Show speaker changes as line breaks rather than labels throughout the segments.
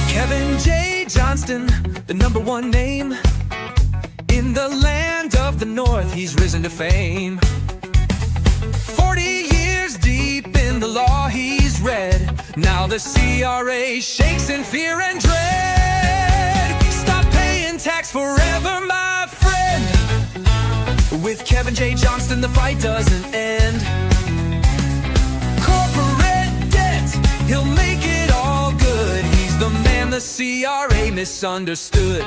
Kevin J Johnston, the #1 name in the land of the North, he's risen to fame. 40 years deep in the law he's read. Now the CRA shakes in fear and dread. Stop paying tax forever, my friend. With Kevin J Johnston, the fight doesn't end. Corporate debt, he'll make it all good. He's the man the CRA misunderstood.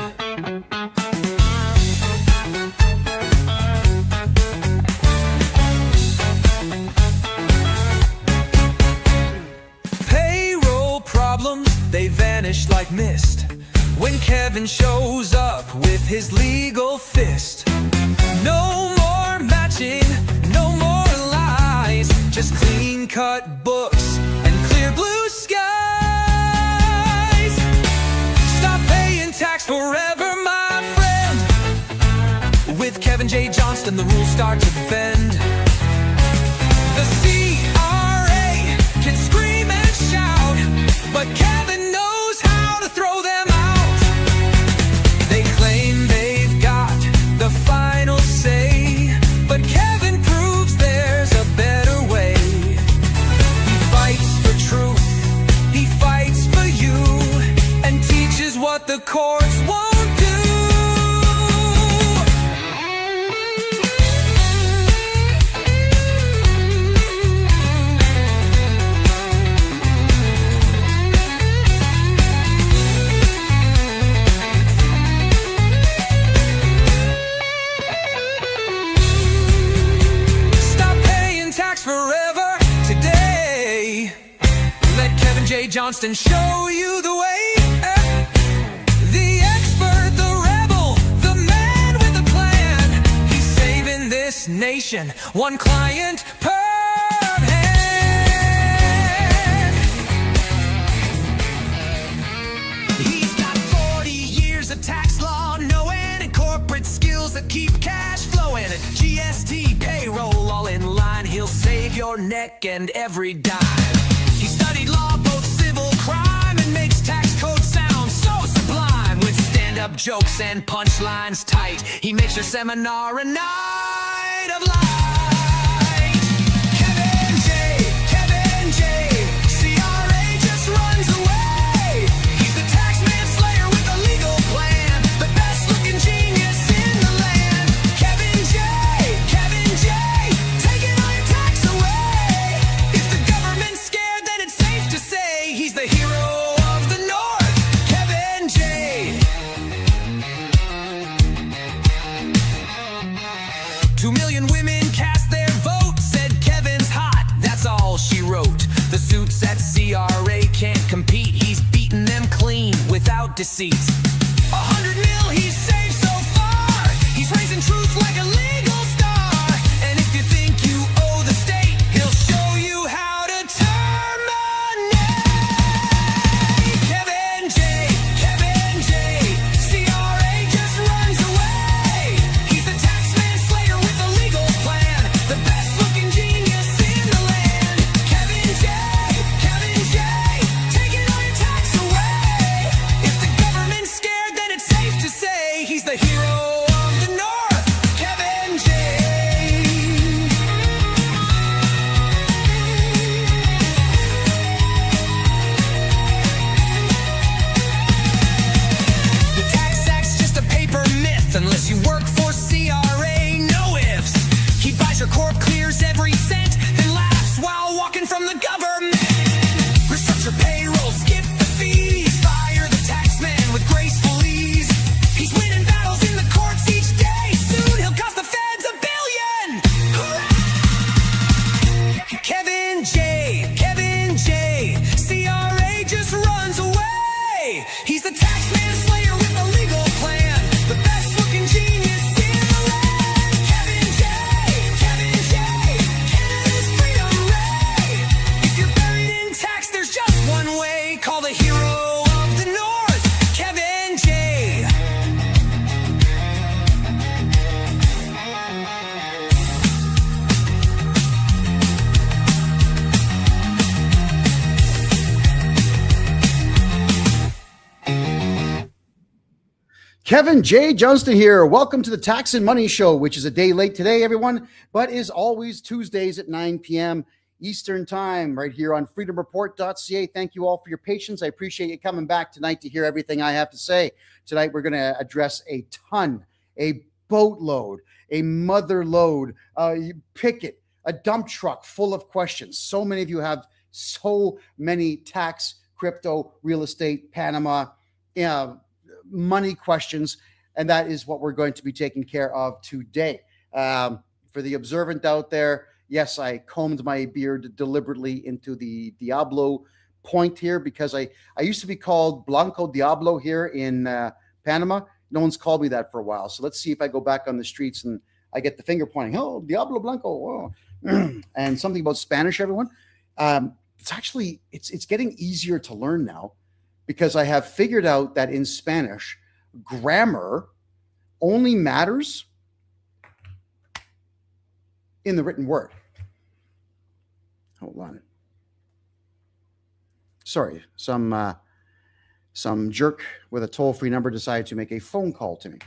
Payroll problems, they vanish like mist when Kevin shows up with his legal fist. No more matching, no more lies, just clean-cut books and clear blue skies. Stop paying tax forever, my friend. With Kevin J Johnston, the rules start to bend. The CRA can scream and shout, but Kevin knows how to throw them out. They claim they've got the final say, but Kevin proves there's a better way. He fights for truth, he fights for you, and teaches what the courts won't do. Forever today. Let Kevin J Johnston show you the way. The expert, the rebel, the man with a plan. He's saving this nation, one client per hand. He's got 40 years of tax law knowing and corporate skills that keep cash flowing. GST, payroll, all in line. He'll save your neck and every dime. He studied law, both civil crime, and makes tax code sound so sublime. With stand-up jokes and punchlines tight, he makes your seminar a night of light. Kevin J, CRA just runs away. He's the tax manslayer with a legal plan, the best-looking genius in the land. Kevin J, taking all your tax away. If the government's scared, then it's safe to say he's the hero of the North, Kevin J. 2 million women cast their vote, said Kevin's hot, that's all she wrote. The suits at CRA can't compete, he's beaten them clean without deceit. 100 mil he's saved so far, he's raising truth like a legal star. And if you think you owe the state, he'll show you how to terminate. Kevin J, CRA just runs away. He's the tax manslayer with a legal plan, the best-looking genius in the land. Kevin J, taking all your tax away. If the government's scared,
Kevin J Johnston here. Welcome to the Tax and Money Show, which is a day late today, everyone, but is always Tuesdays at 9 p.m. Eastern Time, right here on freedomreport.ca. Thank you all for your patience. I appreciate you coming back tonight to hear everything I have to say. Tonight, we're going to address a boatload, a mother load, picket, a dump truck full of questions. So many of you have so many tax, crypto, real estate, Panama, money questions, and that is what we're going to be taking care of today. For the observant out there, yes, I combed my beard deliberately into the Diablo point here because I used to be called Blanco Diablo here in Panama. No one's called me that for a while. So let's see if I go back on the streets and I get the finger pointing. Oh, Diablo Blanco. Oh. And something about Spanish, everyone. It's getting easier to learn now because I have figured out that in Spanish, grammar only matters in the written word. Hold on. Sorry, some jerk with a toll-free number decided to make a phone call to me.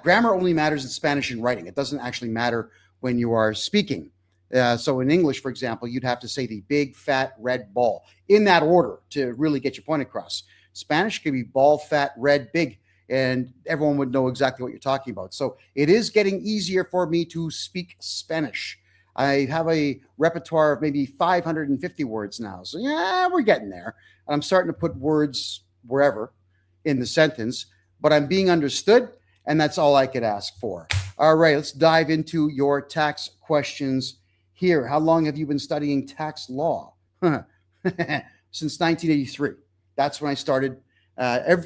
Grammar only matters in Spanish in writing. It doesn't actually matter when you are speaking. So in English, for example, you'd have to say the big, fat, red ball in that order to really get your point across. Spanish could be ball, fat, red, big, and everyone would know exactly what you're talking about. So it is getting easier for me to speak Spanish. I have a repertoire of maybe 550 words now. So yeah, we're getting there. And I'm starting to put words wherever in the sentence, but I'm being understood, and that's all I could ask for. All right, let's dive into your tax questions here. How long have you been studying tax law? Since 1983. That's when I started.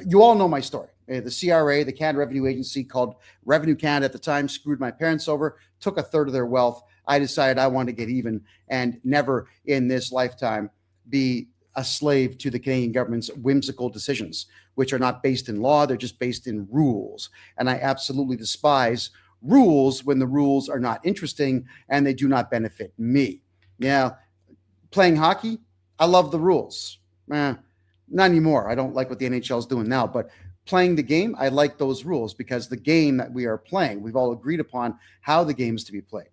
You all know my story. The CRA, the Canada Revenue Agency, called Revenue Canada at the time, screwed my parents over, took a third of their wealth. I decided I wanted to get even and never in this lifetime be a slave to the Canadian government's whimsical decisions, which are not based in law. They're just based in rules. And I absolutely despise rules when the rules are not interesting and they do not benefit me. Yeah, playing hockey, I love the rules. Not anymore. I don't like what the NHL is doing now, but playing the game, I like those rules because the game that we are playing, we've all agreed upon how the game is to be played.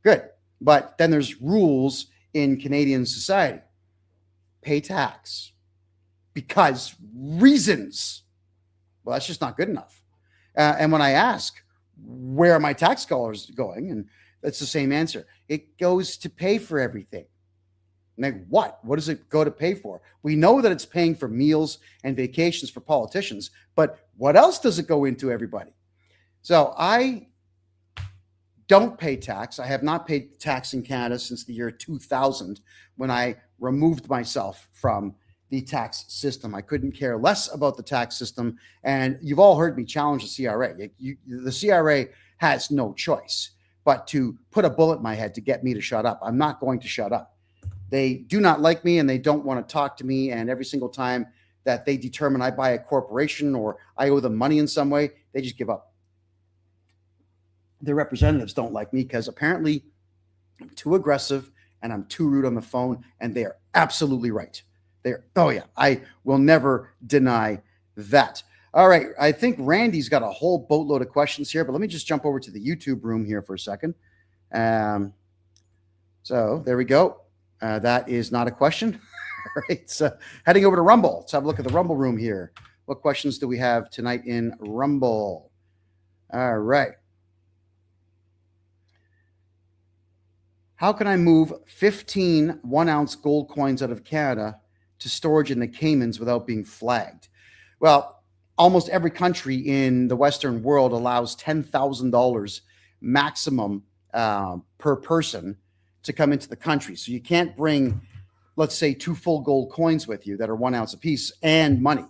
Good. But then there's rules in Canadian society. Pay tax because reasons. Well, that's just not good enough. And when I ask, where are my tax dollars going? And that's the same answer. It goes to pay for everything. Like what? What does it go to pay for? We know that it's paying for meals and vacations for politicians, but what else does it go into, everybody? So I don't pay tax. I have not paid tax in Canada since the year 2000 when I removed myself from the tax system. I couldn't care less about the tax system. And you've all heard me challenge the CRA. The CRA has no choice but to put a bullet in my head to get me to shut up. I'm not going to shut up. They do not like me and they don't want to talk to me. And every single time that they determine I buy a corporation or I owe them money in some way, they just give up. Their representatives don't like me because apparently I'm too aggressive and I'm too rude on the phone, and they are absolutely right. I will never deny that. All right, I think Randy's got a whole boatload of questions here, but let me just jump over to the YouTube room here for a second. So there we go. That is not a question. All right, so heading over to Rumble. Let's have a look at the Rumble room here. What questions do we have tonight in Rumble? All right. How can I move 15 1-ounce gold coins out of Canada to storage in the Caymans without being flagged? Well, almost every country in the Western world allows $10,000 maximum per person to come into the country. So you can't bring, let's say, 2 full gold coins with you that are 1 ounce apiece and money.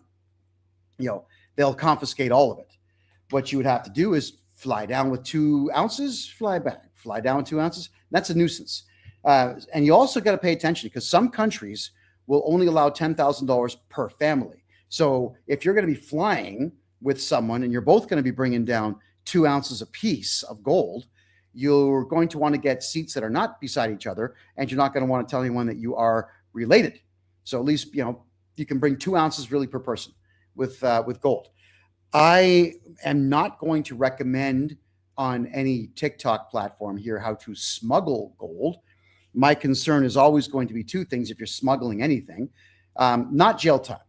They'll confiscate all of it. What you would have to do is fly down with 2 ounces, fly back, fly down with 2 ounces. That's a nuisance. And you also got to pay attention because some countries will only allow $10,000 per family. So if you're going to be flying with someone and you're both going to be bringing down 2 ounces apiece of gold, you're going to want to get seats that are not beside each other, and you're not going to want to tell anyone that you are related. So at least, you can bring 2 ounces really per person with gold. I am not going to recommend on any TikTok platform here how to smuggle gold. My concern is always going to be two things if you're smuggling anything, not jail time,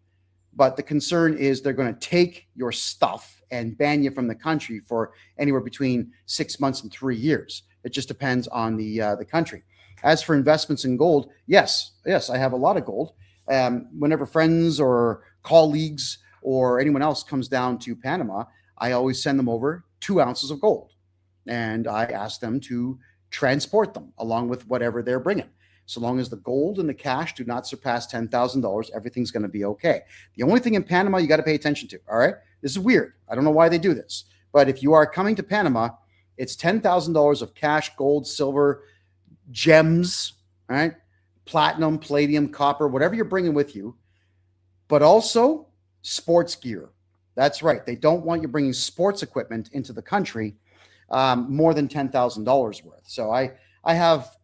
but the concern is they're going to take your stuff and ban you from the country for anywhere between 6 months and 3 years. It just depends on the country. As for investments in gold, yes, I have a lot of gold. Whenever friends or colleagues or anyone else comes down to Panama, I always send them over 2 ounces of gold, and I ask them to transport them along with whatever they're bringing. So long as the gold and the cash do not surpass $10,000, everything's going to be okay. The only thing in Panama you got to pay attention to, all right? This is weird. I don't know why they do this, but if you are coming to Panama, it's $10,000 of cash, gold, silver, gems, all right? Platinum, palladium, copper, whatever you're bringing with you, but also sports gear. That's right. They don't want you bringing sports equipment into the country more than $10,000 worth. So I have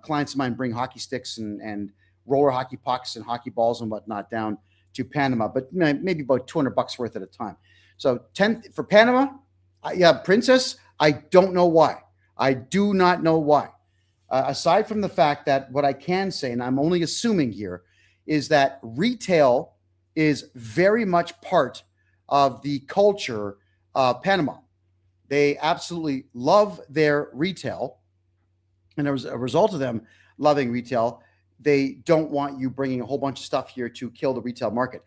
clients of mine bring hockey sticks and roller hockey pucks and hockey balls and whatnot down to Panama, but maybe about $200 worth at a time. So 10 for Panama. Yeah, Princess, I don't know why. I do not know why. Aside from the fact that what I can say, and I'm only assuming here, is that retail is very much part of the culture of Panama. They absolutely love their retail. And as a result of them loving retail, they don't want you bringing a whole bunch of stuff here to kill the retail market.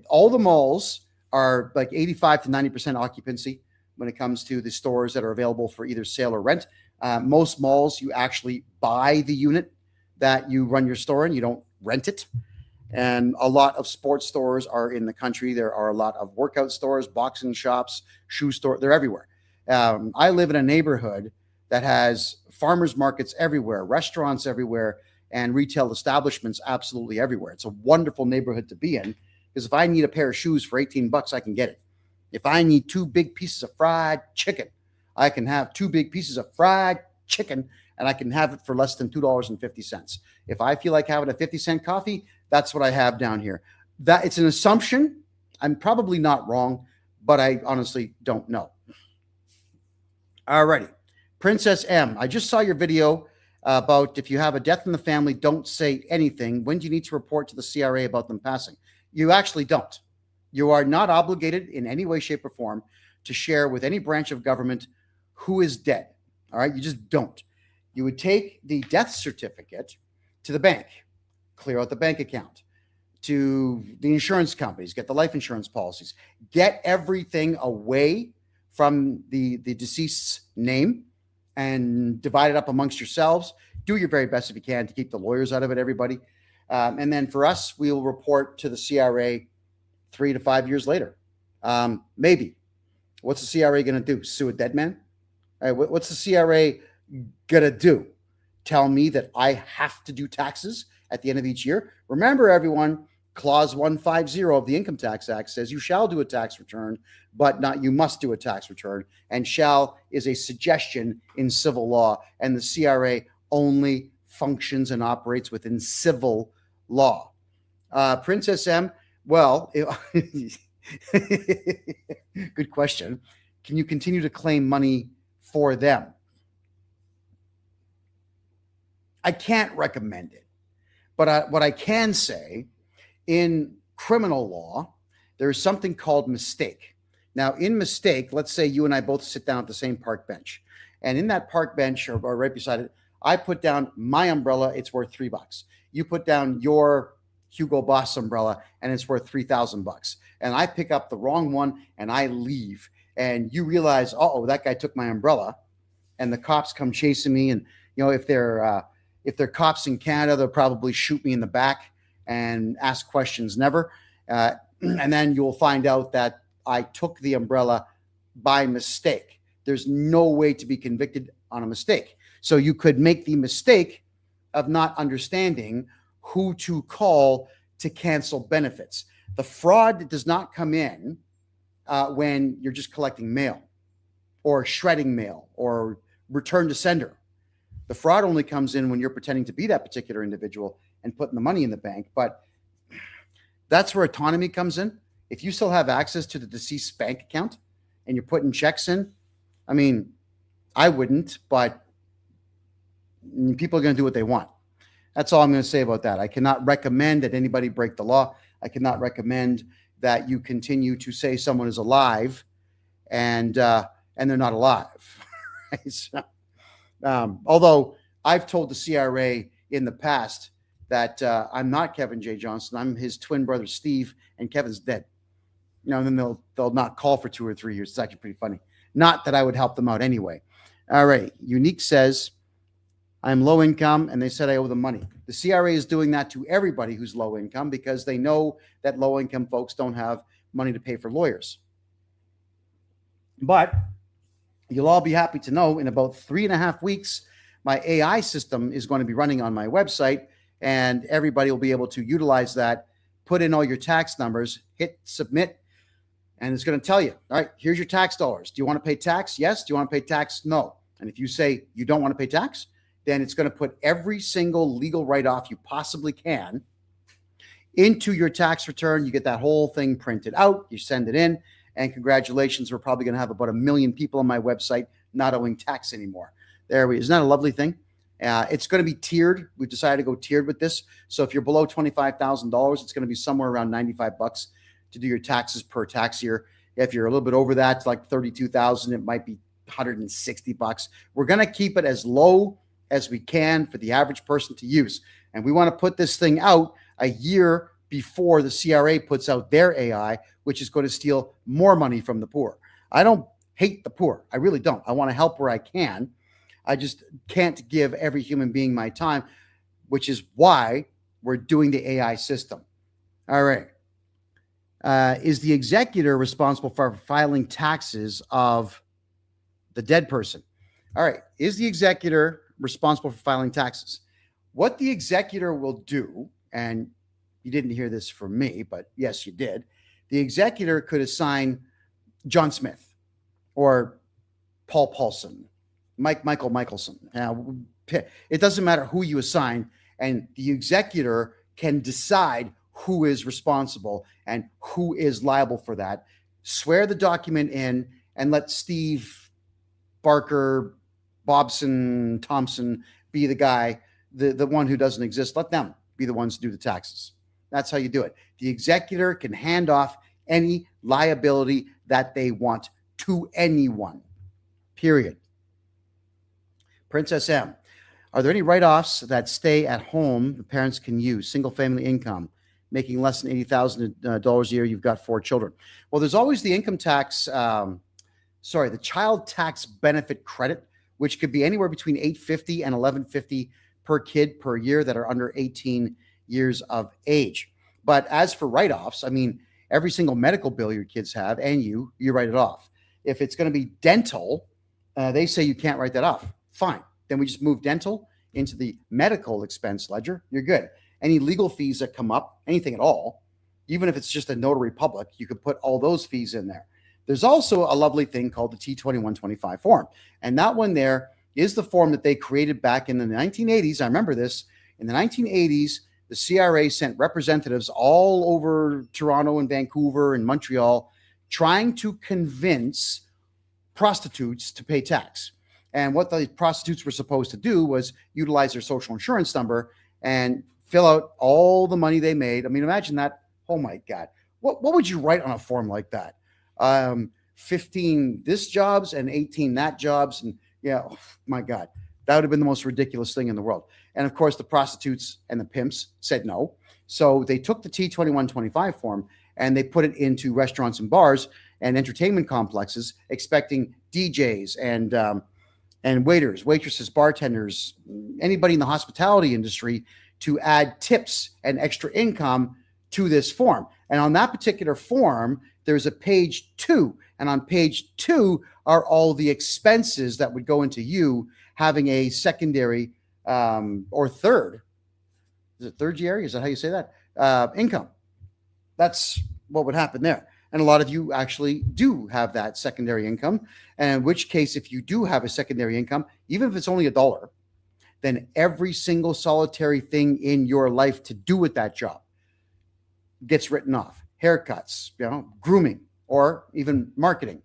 All the malls are like 85 to 90% occupancy when it comes to the stores that are available for either sale or rent. Most malls, you actually buy the unit that you run your store in. You don't rent it. And a lot of sports stores are in the country. There are a lot of workout stores, boxing shops, shoe stores. They're everywhere. I live in a neighborhood that has farmers markets everywhere, restaurants everywhere, and retail establishments absolutely everywhere. It's a wonderful neighborhood to be in, because if I need a pair of shoes for $18, I can get it. If I need 2 big pieces of fried chicken, I can have 2 big pieces of fried chicken, and I can have it for less than $2.50. If I feel like having a 50-cent coffee, that's what I have down here. That it's an assumption. I'm probably not wrong, but I honestly don't know. All righty. Princess M, I just saw your video about if you have a death in the family, don't say anything. When do you need to report to the CRA about them passing? You actually don't. You are not obligated in any way, shape, or form to share with any branch of government who is dead. All right? You just don't. You would take the death certificate to the bank, clear out the bank account, to the insurance companies, get the life insurance policies, get everything away from the deceased's name and divide it up amongst yourselves. Do your very best if you can to keep the lawyers out of it, everybody. And then for us, we will report to the CRA 3 to 5 years later. Maybe. What's the CRA going to do? Sue a dead man? All right, what's the CRA going to do? Tell me that I have to do taxes at the end of each year? Remember, everyone, Clause 150 of the Income Tax Act says you shall do a tax return, but not you must do a tax return. And shall is a suggestion in civil law, and the CRA only functions and operates within civil law. Princess M, well, good question. Can you continue to claim money for them? I can't recommend it, but what I can say, in criminal law, there's something called mistake. Now, in mistake, let's say you and I both sit down at the same park bench, and in that park bench or right beside it, I put down my umbrella. It's worth $3. You put down your Hugo Boss umbrella, and it's worth $3,000. And I pick up the wrong one and I leave, and you realize, oh, that guy took my umbrella, and the cops come chasing me. And if they're cops in Canada, they'll probably shoot me in the back and ask questions never. And then you'll find out that I took the umbrella by mistake. There's no way to be convicted on a mistake. So you could make the mistake of not understanding who to call to cancel benefits. The fraud does not come in when you're just collecting mail or shredding mail or return to sender. The fraud only comes in when you're pretending to be that particular individual and putting the money in the bank. But that's where autonomy comes in. if you still have access to the deceased bank account and you're putting checks in, I mean, I wouldn't, but people are going to do what they want. That's all I'm going to say about that. I cannot recommend that anybody break the law. I cannot recommend that you continue to say someone is alive and they're not alive. Right? So, although I've told the CRA in the past that I'm not Kevin J Johnston. I'm his twin brother Steve, and Kevin's dead. And then they'll not call for 2 or 3 years. It's actually pretty funny. Not that I would help them out anyway. All right. Unique says, I'm low income, and they said I owe them money. The CRA is doing that to everybody who's low income because they know that low income folks don't have money to pay for lawyers. But you'll all be happy to know in about 3.5 weeks, my AI system is going to be running on my website, and everybody will be able to utilize that, put in all your tax numbers, hit submit, and it's going to tell you, all right, here's your tax dollars. Do you want to pay tax? Yes. Do you want to pay tax? No. And if you say you don't want to pay tax, then it's going to put every single legal write-off you possibly can into your tax return. You get that whole thing printed out, you send it in, and congratulations, we're probably going to have about 1 million people on my website not owing tax anymore. Isn't that a lovely thing? It's going to be tiered. We've decided to go tiered with this. So if you're below $25,000, it's going to be somewhere around $95 to do your taxes per tax year. If you're a little bit over that, it's like $32,000, it might be $160. We're going to keep it as low as we can for the average person to use. And we want to put this thing out a year before the CRA puts out their AI, which is going to steal more money from the poor. I don't hate the poor. I really don't. I want to help where I can. I just can't give every human being my time, which is why we're doing the AI system. All right. Is the executor responsible for filing taxes of the dead person? All right. Is the executor responsible for filing taxes? What the executor will do, and you didn't hear this from me, but yes, you did. The executor could assign John Smith or Paul Paulson, Michael Michelson. Now, it doesn't matter who you assign, and the executor can decide who is responsible and who is liable for that. Swear the document in and let Steve Barker, Bobson, Thompson be the guy, the one who doesn't exist. Let them be the ones to do the taxes. That's how you do it. The executor can hand off any liability that they want to anyone, period. Princess M, are there any write-offs that stay at home the parents can use? Single-family income, making less than $80,000 a year, you've got 4 children. Well, there's always the income tax, the child tax benefit credit, which could be anywhere between $850 and $1,150 per kid per year that are under 18 years of age. But as for write-offs, I mean, every single medical bill your kids have and you write it off. If it's going to be dental, they say you can't write that off. Fine. Then we just move dental into the medical expense ledger. You're good. Any legal fees that come up, anything at all, even if it's just a notary public, you could put all those fees in there. There's also a lovely thing called the T2125 form. And that one there is the form that they created back in the 1980s. I remember this. In the 1980s, the CRA sent representatives all over Toronto and Vancouver and Montreal trying to convince prostitutes to pay tax. And what the prostitutes were supposed to do was utilize their social insurance number and fill out all the money they made. I mean, imagine that. Oh, my God. What would you write on a form like that? 15 this jobs and 18 that jobs. And yeah, oh my God, that would have been the most ridiculous thing in the world. And of course, the prostitutes and the pimps said no. So they took the T2125 form and they put it into restaurants and bars and entertainment complexes, expecting DJs and waiters, waitresses, bartenders, anybody in the hospitality industry to add tips and extra income to this form. And on that particular form, there's a page 2. And on page 2 are all the expenses that would go into you having a secondary or third. Is it third year? Is that how you say that? Income. That's what would happen there. And a lot of you actually do have that secondary income. And in which case, if you do have a secondary income, even if it's only $1, then every single solitary thing in your life to do with that job gets written off. haircuts, grooming, or even marketing.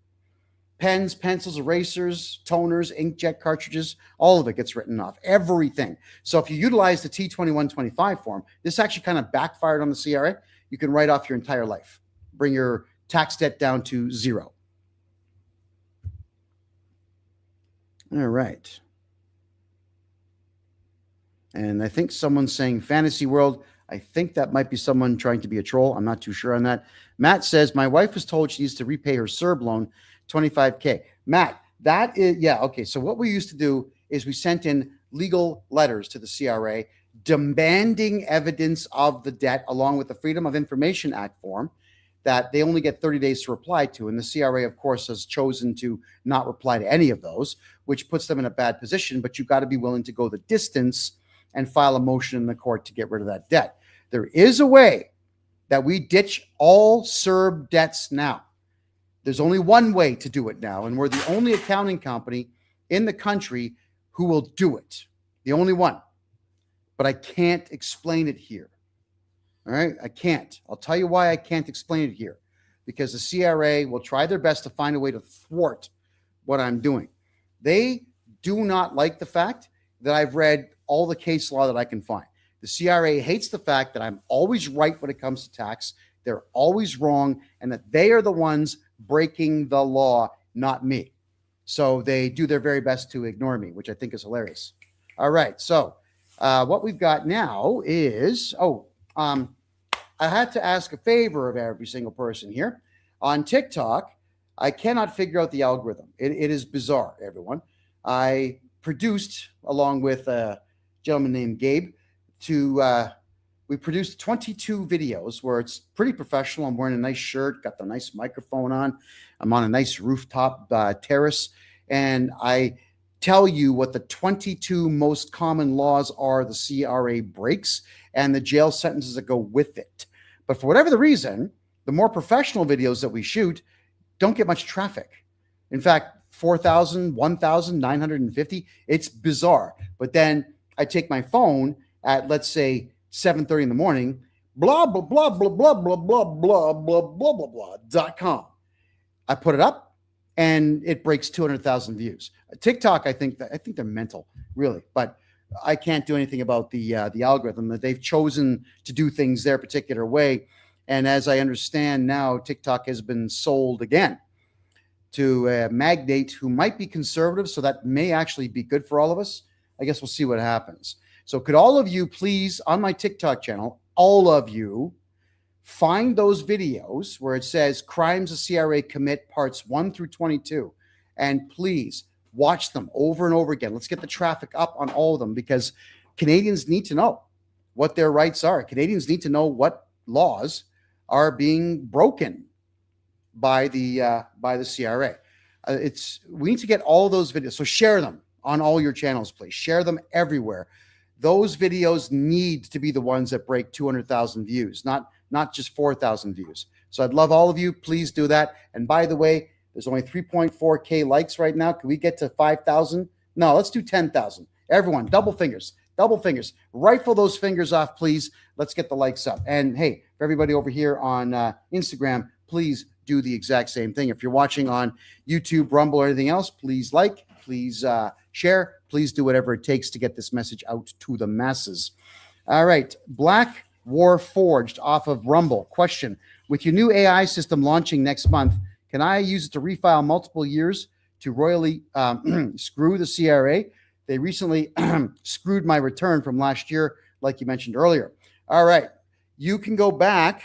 Pens, pencils, erasers, toners, inkjet cartridges, all of it gets written off, everything. So if you utilize the T2125 form, this actually kind of backfired on the CRA. You can write off your entire life, bring your tax debt down to zero. All right. And I think someone's saying fantasy world. I think that might be someone trying to be a troll. I'm not too sure on that. Matt says, my wife was told she needs to repay her CERB loan, $25K. Matt, that is, yeah, okay. So what we used to do is we sent in legal letters to the CRA demanding evidence of the debt along with the Freedom of Information Act form that they only get 30 days to reply to. And the CRA, of course, has chosen to not reply to any of those, which puts them in a bad position. But you've got to be willing to go the distance and file a motion in the court to get rid of that debt. There is a way that we ditch all CERB debts now. There's only one way to do it now, and we're the only accounting company in the country who will do it. The only one. But I can't explain it here. All right? I can't. I'll tell you why I can't explain it here. Because the CRA will try their best to find a way to thwart what I'm doing. They do not like the fact that I've read all the case law that I can find. The CRA hates the fact that I'm always right when it comes to tax. They're always wrong, and that they are the ones breaking the law, not me. So they do their very best to ignore me, which I think is hilarious. All right. So what we've got now is, I had to ask a favor of every single person here. On TikTok, I cannot figure out the algorithm. It is bizarre, everyone. I produced, along with a gentleman named Gabe, we produced 22 videos where it's pretty professional. I'm wearing a nice shirt, got the nice microphone on. I'm on a nice rooftop terrace, and I tell you what the 22 most common laws are the CRA breaks and the jail sentences that go with it. But for whatever the reason, the more professional videos that we shoot don't get much traffic. In fact, 4,000, 1,950, it's bizarre. But then I take my phone at, let's say, 7:30 in the morning, blah, blah, blah, blah, blah, blah, blah, blah, blah, blah, blah, blah.com. I put it up and it breaks 200,000 views. TikTok, I think they're mental, really. But I can't do anything about the algorithm, that they've chosen to do things their particular way. And as I understand now, TikTok has been sold again to a magnate who might be conservative, so that may actually be good for all of us. I guess we'll see what happens. So could all of you please, on my TikTok channel, all of you, find those videos where it says Crimes the CRA Commit Parts 1 through 22, and please watch them over and over again. Let's get the traffic up on all of them, because Canadians need to know what their rights are. Canadians need to know what laws are being broken by the CRA. We need to get all those videos. So share them on all your channels, please. Share them everywhere. Those videos need to be the ones that break 200,000 views, not just 4,000 views. So I'd love all of you. Please do that. And by the way, there's only 3.4K likes right now. Can we get to 5,000? No, let's do 10,000. Everyone, double fingers. Rifle those fingers off, please. Let's get the likes up. And hey, for everybody over here on Instagram, please do the exact same thing. If you're watching on YouTube, Rumble, or anything else, please like, please share, please do whatever it takes to get this message out to the masses. All right, Black War Forged off of Rumble. Question: with your new AI system launching next month, can I use it to refile multiple years to royally screw the CRA? They recently screwed my return from last year, like you mentioned earlier. All right, you can go back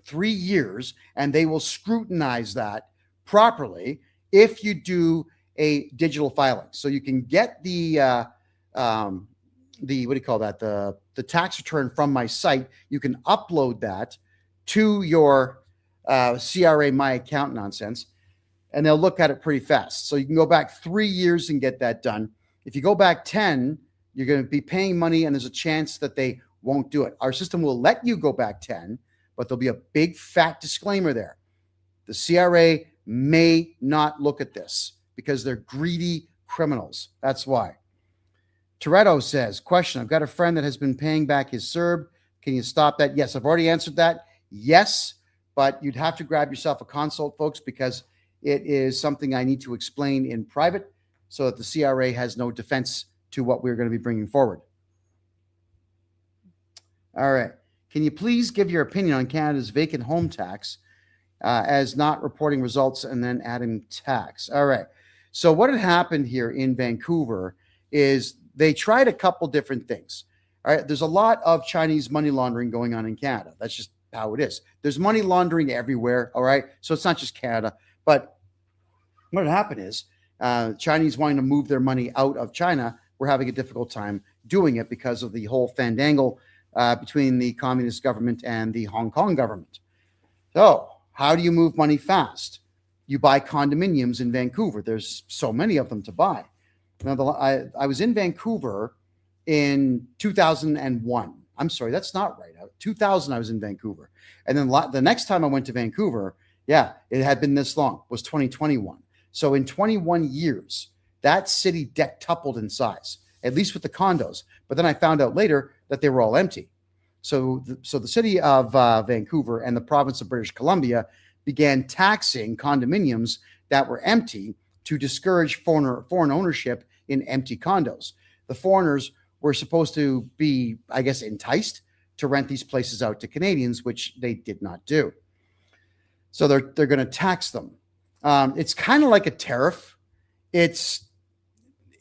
3 years and they will scrutinize that properly if you do a digital filing. So you can get the what do you call that? The tax return from my site. You can upload that to your CRA My Account nonsense, and they'll look at it pretty fast. So you can go back 3 years and get that done. If you go back 10, you're going to be paying money, and there's a chance that they won't do it. Our system will let you go back 10, but there'll be a big fat disclaimer there. The CRA may not look at this because they're greedy criminals. That's why. Toretto says, question: I've got a friend that has been paying back his CERB. Can you stop that? Yes, I've already answered that. Yes, but you'd have to grab yourself a consult, folks, because it is something I need to explain in private so that the CRA has no defense to what we're going to be bringing forward. All right. Can you please give your opinion on Canada's vacant home tax as not reporting results and then adding tax? All right. So what had happened here in Vancouver is they tried a couple different things. All right. There's a lot of Chinese money laundering going on in Canada. That's just how it is. There's money laundering everywhere. All right. So it's not just Canada. But what had happened is Chinese wanting to move their money out of China were having a difficult time doing it because of the whole fandangle between the communist government and the Hong Kong government. So how do you move money fast? You buy condominiums in Vancouver. There's so many of them to buy. Now, I was in Vancouver in 2001. I'm sorry, that's not right. 2000, I was in Vancouver. And then the next time I went to Vancouver, yeah, it had been this long, was 2021. So in 21 years, that city dectupled in size, at least with the condos. But then I found out later that they were all empty. So the city of Vancouver and the province of British Columbia began taxing condominiums that were empty to discourage foreign ownership in empty condos. The foreigners were supposed to be, I guess, enticed to rent these places out to Canadians, which they did not do. So they're going to tax them. It's kind of like a tariff. It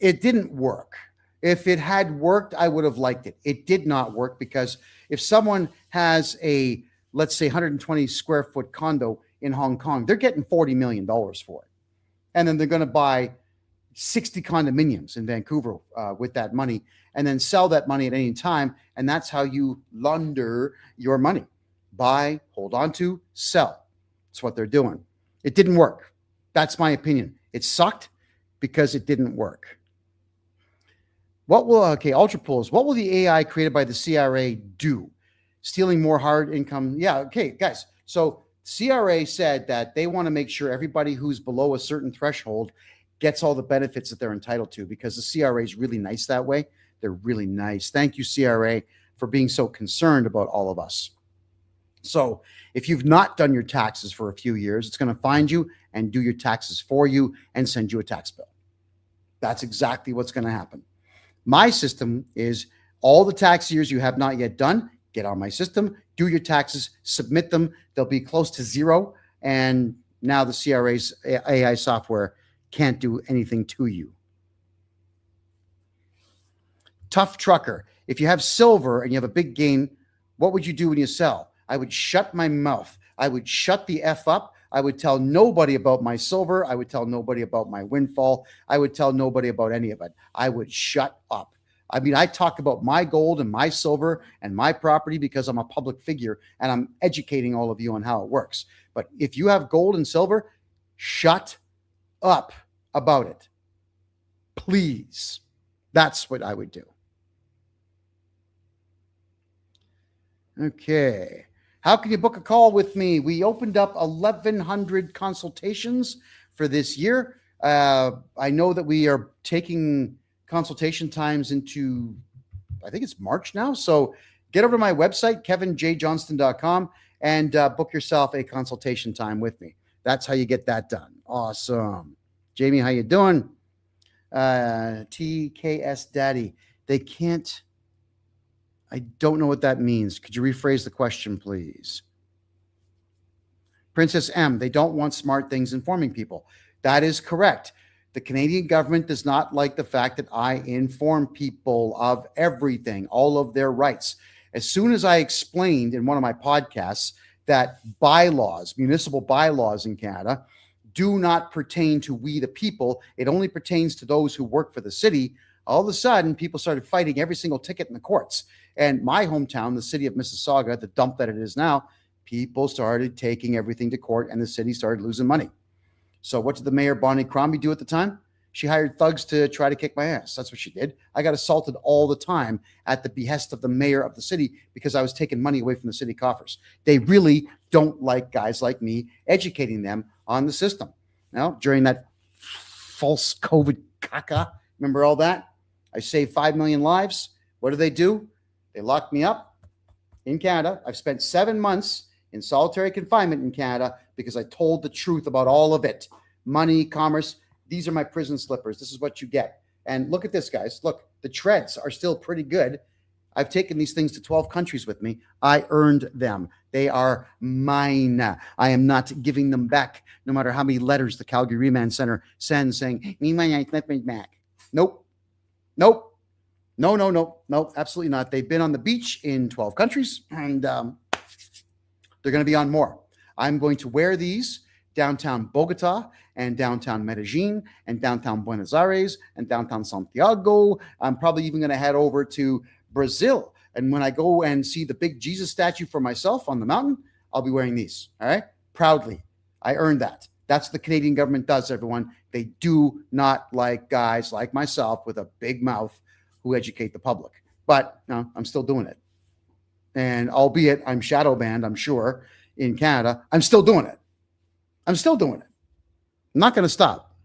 didn't work. If it had worked, I would have liked it. It did not work because if someone has a, let's say, 120 square foot condo in Hong Kong, they're getting $40 million for it. And then they're going to buy 60 condominiums in Vancouver with that money and then sell that money at any time. And that's how you launder your money. Buy, hold on to, sell. That's what they're doing. It didn't work. That's my opinion. It sucked because it didn't work. Ultra Pools, what will the AI created by the CRA do? Stealing more hard income? Yeah, okay, guys. So CRA said that they want to make sure everybody who's below a certain threshold gets all the benefits that they're entitled to because the CRA is really nice that way. They're really nice. Thank you, CRA, for being so concerned about all of us. So if you've not done your taxes for a few years, it's going to find you and do your taxes for you and send you a tax bill. That's exactly what's going to happen. My system is all the tax years you have not yet done, get on my system, do your taxes, submit them. They'll be close to zero. And now the CRA's AI software can't do anything to you. Tough trucker. If you have silver and you have a big gain, what would you do when you sell? I would shut my mouth. I would shut the F up. I would tell nobody about my silver. I would tell nobody about my windfall. I would tell nobody about any of it. I would shut up. I mean, I talk about my gold and my silver and my property because I'm a public figure and I'm educating all of you on how it works. But if you have gold and silver, shut up about it. Please. That's what I would do. Okay. How can you book a call with me? We opened up 1,100 consultations for this year. I know that we are taking consultation times into, I think it's March now. So get over to my website, kevinjjohnston.com, and book yourself a consultation time with me. That's how you get that done. Awesome. Jamie, how you doing? TKS Daddy. They can't. I don't know what that means. Could you rephrase the question, please? Princess M, they don't want smart things informing people. That is correct. The Canadian government does not like the fact that I inform people of everything, all of their rights. As soon as I explained in one of my podcasts that bylaws, municipal bylaws in Canada, do not pertain to we the people, it only pertains to those who work for the city, all of a sudden people started fighting every single ticket in the courts. And my hometown, the city of Mississauga, the dump that it is now, people started taking everything to court and the city started losing money. So what did the mayor, Bonnie Crombie, do at the time? She hired thugs to try to kick my ass. That's what she did. I got assaulted all the time at the behest of the mayor of the city because I was taking money away from the city coffers. They really don't like guys like me educating them on the system. Now, during that false COVID caca, remember all that? I saved 5 million lives. What do? They locked me up in Canada. I've spent 7 months in solitary confinement in Canada because I told the truth about all of it. Money, commerce. These are my prison slippers. This is what you get. And look at this, guys. Look, the treads are still pretty good. I've taken these things to 12 countries with me. I earned them. They are mine. I am not giving them back, no matter how many letters the Calgary Remand Center sends saying, "Me my slippers back." Nope. Nope. No, absolutely not. They've been on the beach in 12 countries, and they're going to be on more. I'm going to wear these downtown Bogota and downtown Medellin and downtown Buenos Aires and downtown Santiago. I'm probably even going to head over to Brazil. And when I go and see the big Jesus statue for myself on the mountain, I'll be wearing these. All right. Proudly. I earned that. That's what the Canadian government does, everyone. They do not like guys like myself with a big mouth who educate the public. But no, I'm still doing it. And albeit I'm shadow banned, I'm sure, in Canada, I'm still doing it. I'm not going to stop.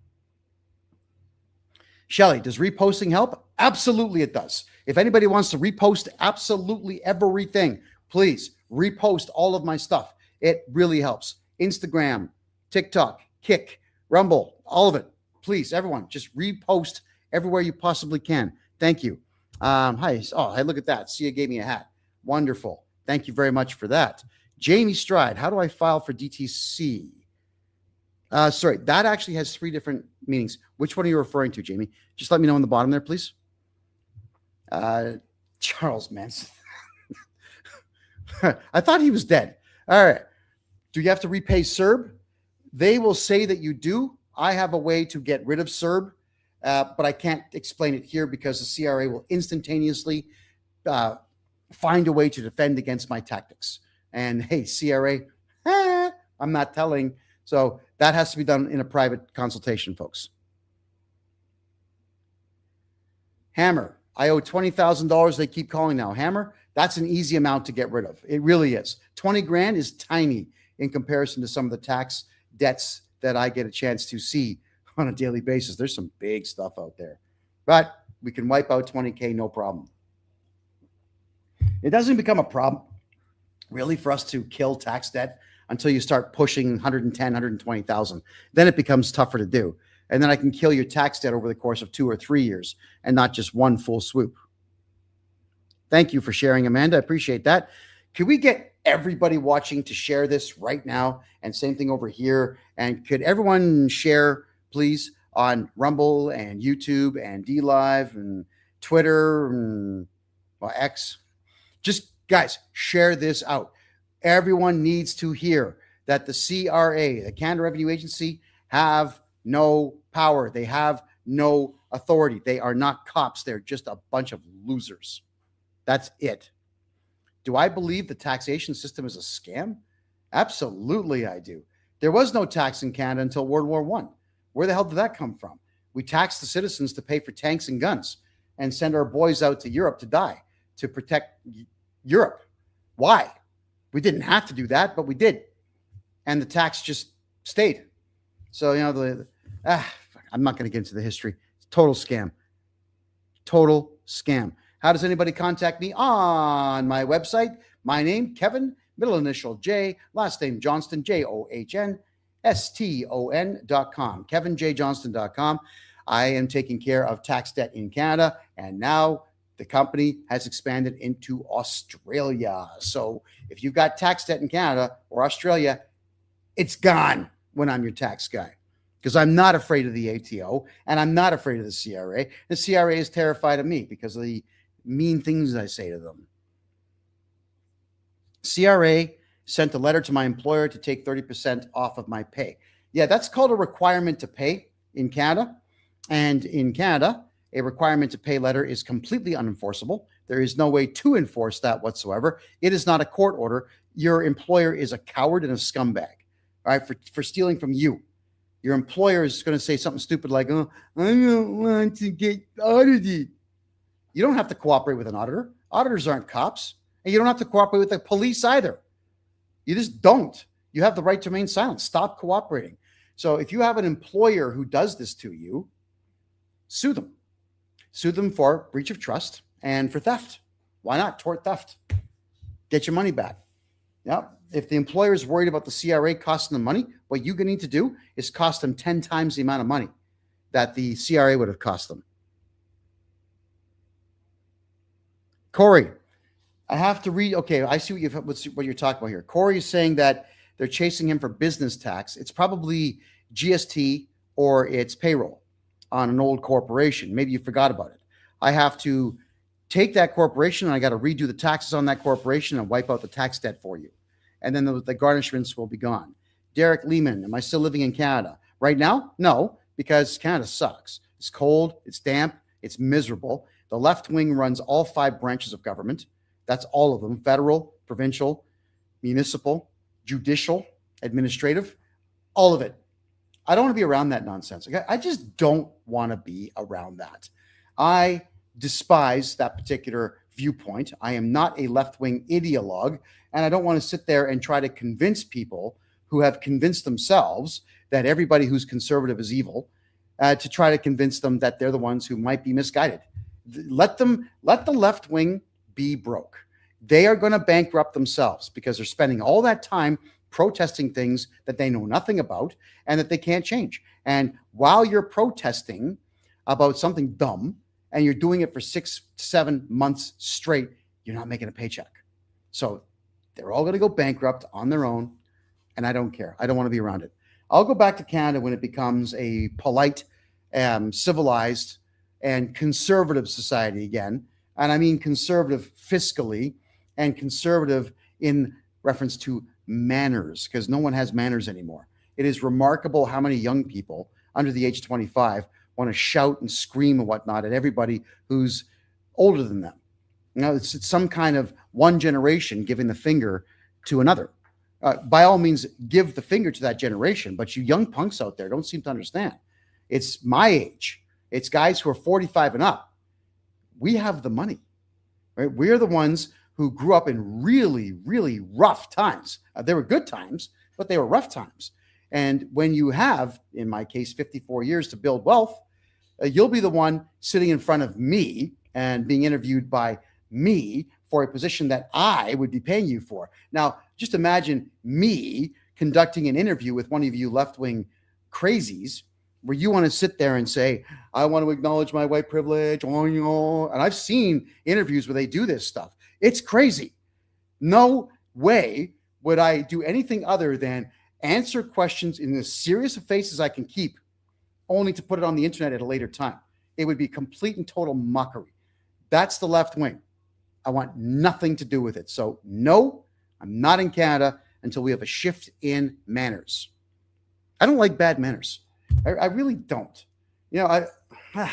Shelley, does reposting help? Absolutely it does. If anybody wants to repost absolutely everything, please repost all of my stuff. It really helps. Instagram, TikTok, Kick, Rumble, all of it. Please, everyone, just repost everywhere you possibly can. Thank you. Hi. Oh, hey, look at that. Sia gave me a hat. Wonderful. Thank you very much for that. Jamie Stride, how do I file for DTC? Sorry, that actually has 3 different meanings. Which one are you referring to, Jamie? Just let me know on the bottom there, please. Charles Manson. I thought he was dead. All right. Do you have to repay CERB? They will say that you do. I have a way to get rid of CERB, but I can't explain it here because the CRA will instantaneously find a way to defend against my tactics. And hey, CRA, I'm not telling. So that has to be done in a private consultation, folks. Hammer, I owe $20,000. They keep calling now. Hammer, that's an easy amount to get rid of. It really is. 20 grand is tiny in comparison to some of the tax debts that I get a chance to see on a daily basis. There's some big stuff out there, but we can wipe out 20K, no problem. It doesn't become a problem really for us to kill tax debt until you start pushing 110, 120,000. Then it becomes tougher to do. And then I can kill your tax debt over the course of 2 or 3 years and not just one full swoop. Thank you for sharing, Amanda. I appreciate that. Could we get everybody watching to share this right now? And same thing over here. And could everyone share, please, on Rumble and YouTube and DLive and Twitter and X? Just, guys, share this out. Everyone needs to hear that the CRA, the Canada Revenue Agency, have no power. They have no authority. They are not cops. They're just a bunch of losers. That's it. Do I believe the taxation system is a scam? Absolutely, I do. There was no tax in Canada until World War I. Where the hell did that come from? We taxed the citizens to pay for tanks and guns and send our boys out to Europe to die, to protect Europe. Why? We didn't have to do that, but we did. And the tax just stayed. So, you know, I'm not going to get into the history. Total scam. Total scam. How does anybody contact me? On my website, my name, Kevin, middle initial J, last name Johnston, JOHNSTON.com, KevinJJohnston.com. I am taking care of tax debt in Canada, and now the company has expanded into Australia. So if you've got tax debt in Canada or Australia, it's gone when I'm your tax guy, because I'm not afraid of the ATO and I'm not afraid of the CRA. The CRA is terrified of me because of the mean things I say to them. CRA sent a letter to my employer to take 30% off of my pay. Yeah, that's called a requirement to pay in Canada. And in Canada, a requirement to pay letter is completely unenforceable. There is no way to enforce that whatsoever. It is not a court order. Your employer is a coward and a scumbag, all right, for stealing from you. Your employer is going to say something stupid like, oh, I don't want to get audited. You don't have to cooperate with an auditor. Auditors aren't cops. And you don't have to cooperate with the police either. You just don't. You have the right to remain silent. Stop cooperating. So if you have an employer who does this to you, sue them. Sue them for breach of trust and for theft. Why not? Tort theft. Get your money back. Yeah. If the employer is worried about the CRA costing them money, what you need to do is cost them 10 times the amount of money that the CRA would have cost them. Corey, I have to read. Okay, I see what you're talking about here. Corey is saying that they're chasing him for business tax. It's probably GST or it's payroll on an old corporation. Maybe you forgot about it. I have to take that corporation and I got to redo the taxes on that corporation and wipe out the tax debt for you. And then the garnishments will be gone. Derek Lehman, am I still living in Canada? Right now? No, because Canada sucks. It's cold, it's damp, it's miserable. The left wing runs all 5 branches of government. That's all of them: federal, provincial, municipal, judicial, administrative, all of it. I don't want to be around that nonsense. Okay? I just don't want to be around that. I despise that particular viewpoint. I am not a left-wing ideologue, and I don't want to sit there and try to convince people who have convinced themselves that everybody who's conservative is evil, to try to convince them that they're the ones who might be misguided. Let the left wing be broke. They are going to bankrupt themselves because they're spending all that time protesting things that they know nothing about and that they can't change. And while you're protesting about something dumb and you're doing it for 6 to 7 months straight, you're not making a paycheck. So they're all going to go bankrupt on their own. And I don't care. I don't want to be around it. I'll go back to Canada when it becomes a polite, civilized, and conservative society again. And I mean conservative fiscally and conservative in reference to manners, because no one has manners anymore. It is remarkable how many young people under the age of 25 want to shout and scream and whatnot at everybody who's older than them. You know, it's some kind of one generation giving the finger to another. By all means, give the finger to that generation, but you young punks out there don't seem to understand. It's my age. It's guys who are 45 and up. We have the money, right? We're the ones who grew up in really, really rough times. They were good times, but they were rough times. And when you have, in my case, 54 years to build wealth, you'll be the one sitting in front of me and being interviewed by me for a position that I would be paying you for. Now, just imagine me conducting an interview with one of you left-wing crazies where you want to sit there and say, I want to acknowledge my white privilege. And I've seen interviews where they do this stuff. It's crazy. No way would I do anything other than answer questions in as serious a face as I can keep, only to put it on the internet at a later time. It would be complete and total mockery. That's the left wing. I want nothing to do with it. So no, I'm not in Canada until we have a shift in manners. I don't like bad manners. I really don't. You know,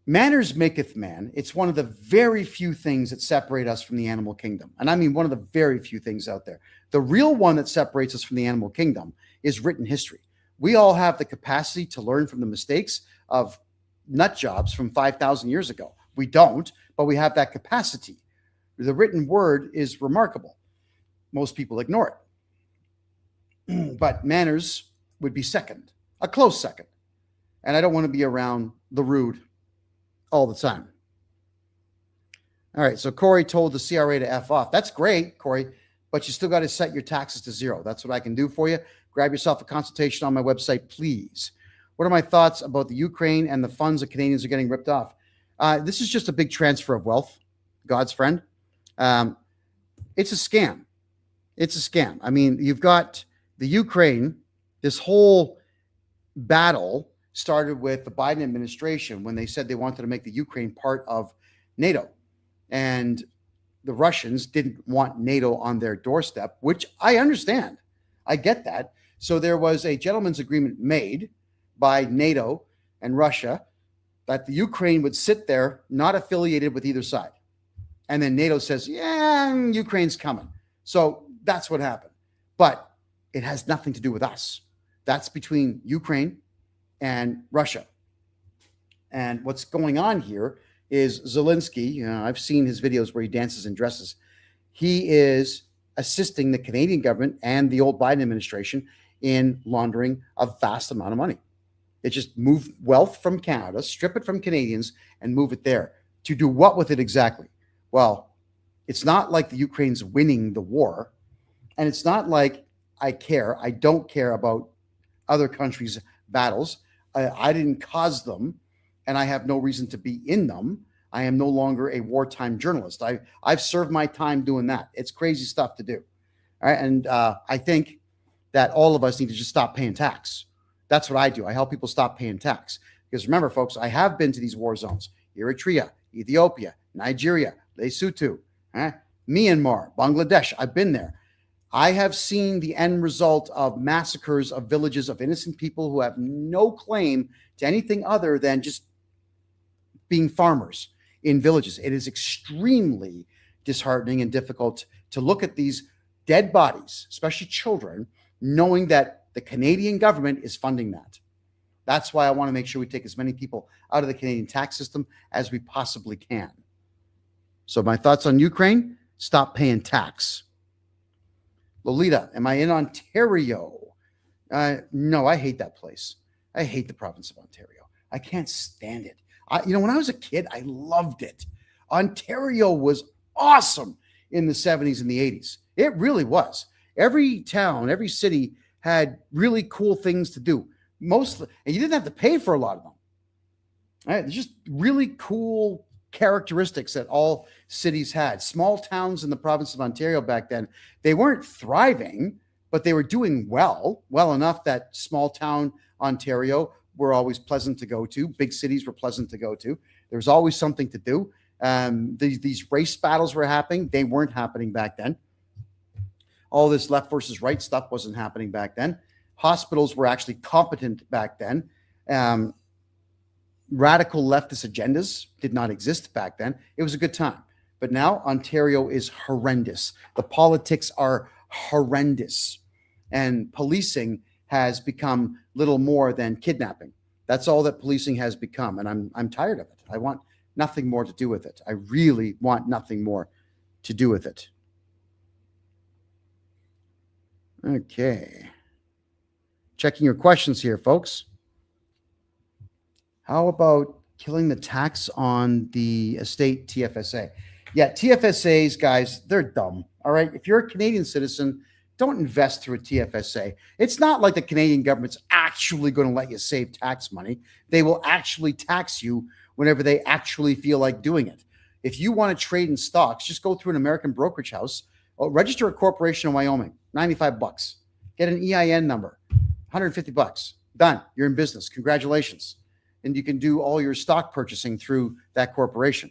manners maketh man. It's one of the very few things that separate us from the animal kingdom. And I mean, one of the very few things out there. The real one that separates us from the animal kingdom is written history. We all have the capacity to learn from the mistakes of nut jobs from 5,000 years ago. We don't, but we have that capacity. The written word is remarkable. Most people ignore it. But manners would be second, a close second. And I don't want to be around the rude all the time. All right, so Corey told the CRA to F off. That's great, Corey, but you still got to set your taxes to 0. That's what I can do for you. Grab yourself a consultation on my website, please. What are my thoughts about the Ukraine and the funds that Canadians are getting ripped off? This is just a big transfer of wealth, God's friend. It's a scam. It's a scam. I mean, you've got the Ukraine. This whole battle started with the Biden administration when they said they wanted to make the Ukraine part of NATO. And the Russians didn't want NATO on their doorstep, which I understand. I get that. So there was a gentleman's agreement made by NATO and Russia that the Ukraine would sit there, not affiliated with either side. And then NATO says, yeah, Ukraine's coming. So that's what happened. But it has nothing to do with us. That's between Ukraine and Russia. And what's going on here is Zelensky, I've seen his videos where he dances in dresses. He is assisting the Canadian government and the old Biden administration in laundering a vast amount of money. They just move wealth from Canada, strip it from Canadians, and move it there. To do what with it exactly? Well, It's not like the Ukraine's winning the war. And it's not like I care. I don't care about other countries' battles. I didn't cause them, and I have no reason to be in them. I am no longer a wartime journalist. I've served my time doing that. It's crazy stuff to do. All right. And I think that all of us need to just stop paying tax. That's what I do. I help people stop paying tax. Because remember, folks, I have been to these war zones: Eritrea, Ethiopia, Nigeria, Lesotho, Myanmar, Bangladesh. I've been there. I have seen the end result of massacres of villages of innocent people who have no claim to anything other than just being farmers in villages. It is extremely disheartening and difficult to look at these dead bodies, especially children, knowing that the Canadian government is funding that. That's why I want to make sure we take as many people out of the Canadian tax system as we possibly can. So my thoughts on Ukraine: stop paying tax. Lolita, am I in Ontario? No, I hate that place. I hate the province of Ontario. I can't stand it. When I was a kid, I loved it. Ontario was awesome in the 70s and the 80s. It really was. Every town, every city had really cool things to do. Mostly, and you didn't have to pay for a lot of them. Right? Just really cool characteristics that all cities had. Small towns in the province of Ontario back then, they weren't thriving, but they were doing well enough that small town Ontario were always pleasant to go to. Big cities were pleasant to go to. There was always something to do. These race battles were happening. They weren't happening back then. All this left versus right stuff wasn't happening back then. Hospitals were actually competent back then. Radical leftist agendas did not exist back then. It was a good time. But now Ontario is horrendous. The politics are horrendous. And policing has become little more than kidnapping. That's all that policing has become. And I'm tired of it. I want nothing more to do with it. I really want nothing more to do with it. Okay. Checking your questions here, folks. How about killing the tax on the estate TFSA? Yeah, TFSAs, guys, they're dumb. All right. If you're a Canadian citizen, don't invest through a TFSA. It's not like the Canadian government's actually going to let you save tax money. They will actually tax you whenever they actually feel like doing it. If you want to trade in stocks, just go through an American brokerage house, register a corporation in Wyoming, $95. Get an EIN number, $150. Done. You're in business. Congratulations. And you can do all your stock purchasing through that corporation.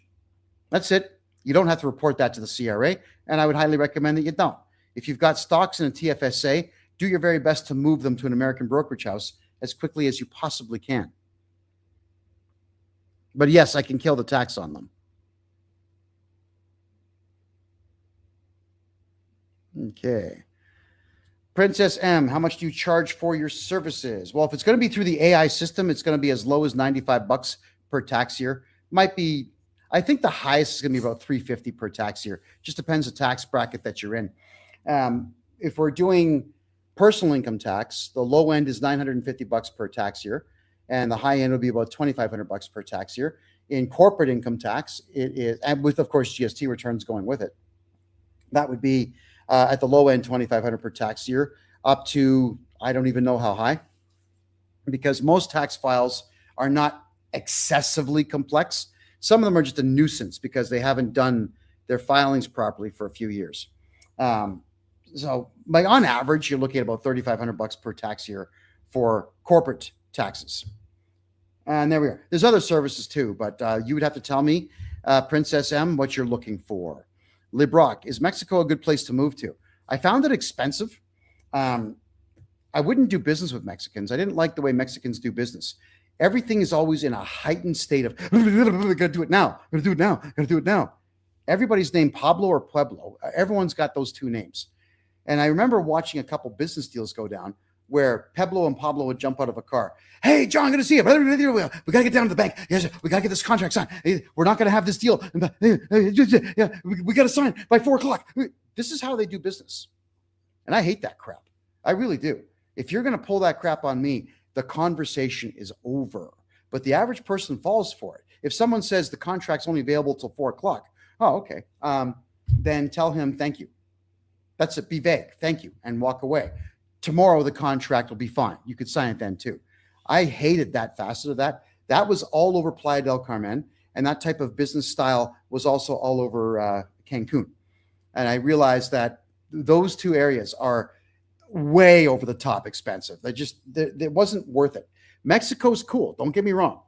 That's it. You don't have to report that to the CRA, and I would highly recommend that you don't. If you've got stocks in a TFSA, do your very best to move them to an American brokerage house as quickly as you possibly can. But yes, I can kill the tax on them. Okay. Princess M, how much do you charge for your services? Well, if it's going to be through the AI system, it's going to be as low as $95 per tax year. Might be, I think the highest is going to be about $350 per tax year. Just depends the tax bracket that you're in. If we're doing personal income tax, the low end is $950 per tax year, and the high end would be about $2,500 per tax year. In corporate income tax, it is, and with, of course, GST returns going with it, that would be at the low end, $2,500 per tax year, up to, I don't even know how high, because most tax files are not excessively complex. Some of them are just a nuisance because they haven't done their filings properly for a few years. So, like on average, you're looking at about $3,500 per tax year for corporate taxes. And there we are. There's other services too, but you would have to tell me, Princess M, what you're looking for. Librock, is Mexico a good place to move to? I found it expensive. I wouldn't do business with Mexicans. I didn't like the way Mexicans do business. Everything is always in a heightened state of, gotta do it now, gotta do it now, gotta do it now. Everybody's named Pablo or Pueblo. Everyone's got those two names. And I remember watching a couple business deals go down where Pueblo and Pablo would jump out of a car. Hey, John, good to see you. We got to get down to the bank. Yes, we got to get this contract signed. We're not going to have this deal. We got to sign by 4:00. This is how they do business. And I hate that crap. I really do. If you're going to pull that crap on me, the conversation is over. But the average person falls for it. If someone says the contract's only available till 4:00, oh, okay. then tell him thank you. That's it. Be vague. Thank you. And walk away. Tomorrow, the contract will be fine. You could sign it then too. I hated that facet of that. That was all over Playa del Carmen. And that type of business style was also all over Cancun. And I realized that those two areas are way over the top expensive. It wasn't worth it. Mexico's cool. Don't get me wrong.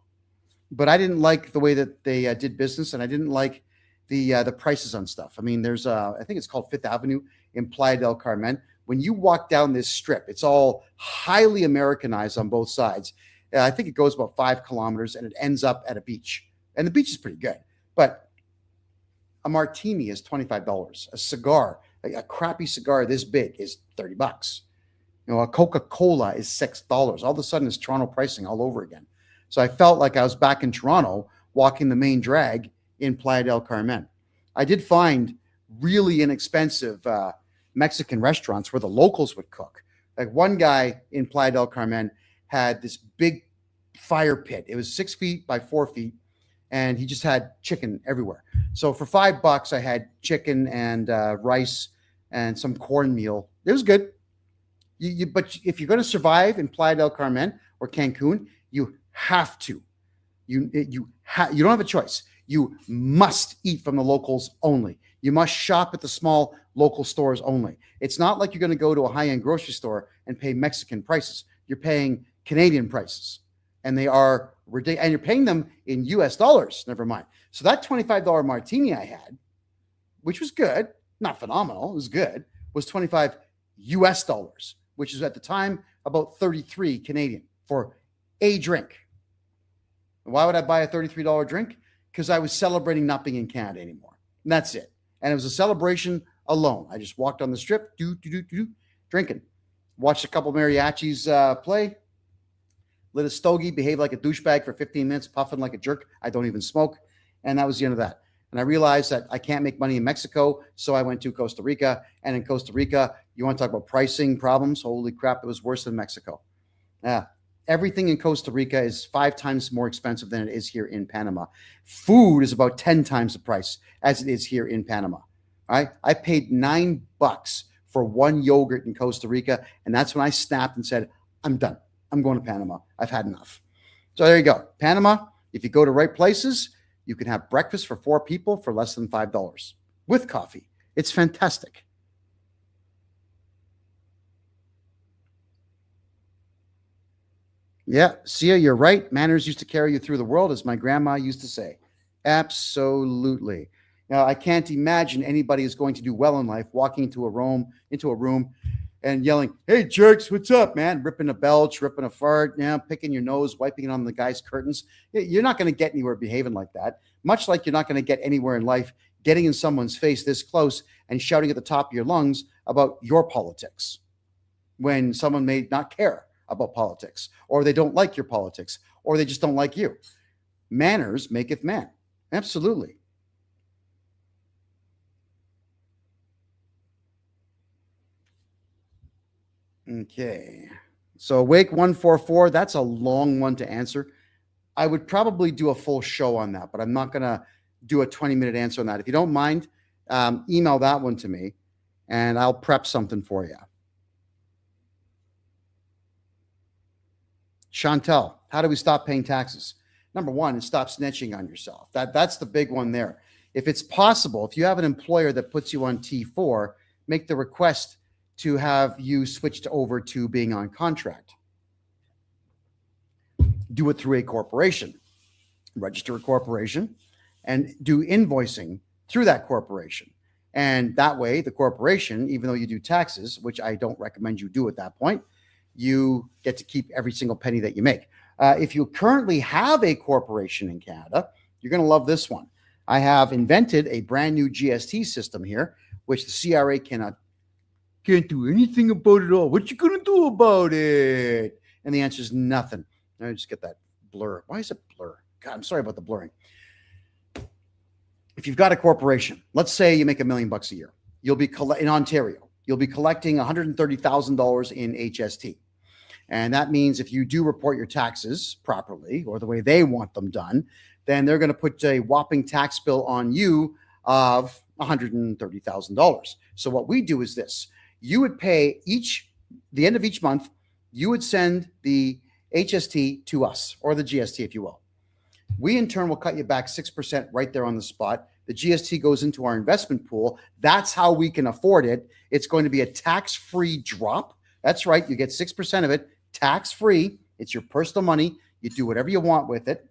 But I didn't like the way that they did business, and I didn't like the prices on stuff. I mean, there's I think it's called Fifth Avenue in Playa del Carmen. When you walk down this strip, it's all highly Americanized on both sides. I think it goes about 5 kilometers, and it ends up at a beach. And the beach is pretty good. But a martini is $25. A cigar, a crappy cigar this big, is $30. You know, a Coca-Cola is $6. All of a sudden, it's Toronto pricing all over again. So I felt like I was back in Toronto walking the main drag in Playa del Carmen. I did find really inexpensive Mexican restaurants where the locals would cook. Like one guy in Playa del Carmen had this big fire pit. It was 6 feet by 4 feet, and he just had chicken everywhere. So for $5, I had chicken and rice and some cornmeal. It was good. But if you're going to survive in Playa del Carmen or Cancun, you have to. You don't have a choice. You must eat from the locals only. You must shop at the small local stores only. It's not like you're going to go to a high-end grocery store and pay Mexican prices. You're paying Canadian prices, and they are ridiculous. And you're paying them in US dollars. Never mind. So that $25 martini I had, which was good, not phenomenal, it was good, was 25 US dollars, which is at the time about 33 Canadian for a drink. Why would I buy a $33 drink? Because I was celebrating not being in Canada anymore. And that's it. And it was a celebration alone. I just walked on the strip, drinking. Watched a couple mariachis play. Lit a stogie, behaved like a douchebag for 15 minutes, puffing like a jerk. I don't even smoke. And that was the end of that. And I realized that I can't make money in Mexico, so I went to Costa Rica. And in Costa Rica, you want to talk about pricing problems? Holy crap, it was worse than Mexico. Everything in Costa Rica is 5 times more expensive than it is here in Panama. Food is about 10 times the price as it is here in Panama. All right? I paid $9 for one yogurt in Costa Rica, and that's when I snapped and said, I'm done. I'm going to Panama. I've had enough. So there you go. Panama, if you go to right places, you can have breakfast for 4 people for less than $5 with coffee. It's fantastic. Yeah, Sia, you're right. Manners used to carry you through the world, as my grandma used to say. Absolutely. Now, I can't imagine anybody is going to do well in life walking into a room and yelling, "Hey, jerks, what's up, man?" Ripping a belch, ripping a fart, picking your nose, wiping it on the guy's curtains. You're not going to get anywhere behaving like that, much like you're not going to get anywhere in life getting in someone's face this close and shouting at the top of your lungs about your politics when someone may not care about politics, or they don't like your politics, or they just don't like you. Manners maketh man. Absolutely. Okay. So Wake 144, that's a long one to answer. I would probably do a full show on that, but I'm not going to do a 20-minute answer on that. If you don't mind, email that one to me, and I'll prep something for you. Chantel, how do we stop paying taxes? Number one is stop snitching on yourself. That's the big one there. If it's possible, if you have an employer that puts you on T4, make the request to have you switched over to being on contract. Do it through a corporation. Register a corporation and do invoicing through that corporation. And that way, the corporation, even though you do taxes, which I don't recommend you do at that point, you get to keep every single penny that you make. If you currently have a corporation in Canada, you're going to love this one. I have invented a brand new GST system here, which the CRA can't do anything about it all. What you going to do about it? And the answer is nothing. I just get that blur. Why is it blur? God, I'm sorry about the blurring. If you've got a corporation, let's say you make $1 million a year, you'll be in Ontario. You'll be collecting $130,000 in HST. And that means if you do report your taxes properly or the way they want them done, then they're going to put a whopping tax bill on you of $130,000. So what we do is this. You would pay the end of each month, you would send the HST to us, or the GST, if you will. We, in turn, will cut you back 6% right there on the spot. The GST goes into our investment pool. That's how we can afford it. It's going to be a tax-free drop. That's right. You get 6% of it tax-free. It's your personal money. You do whatever you want with it.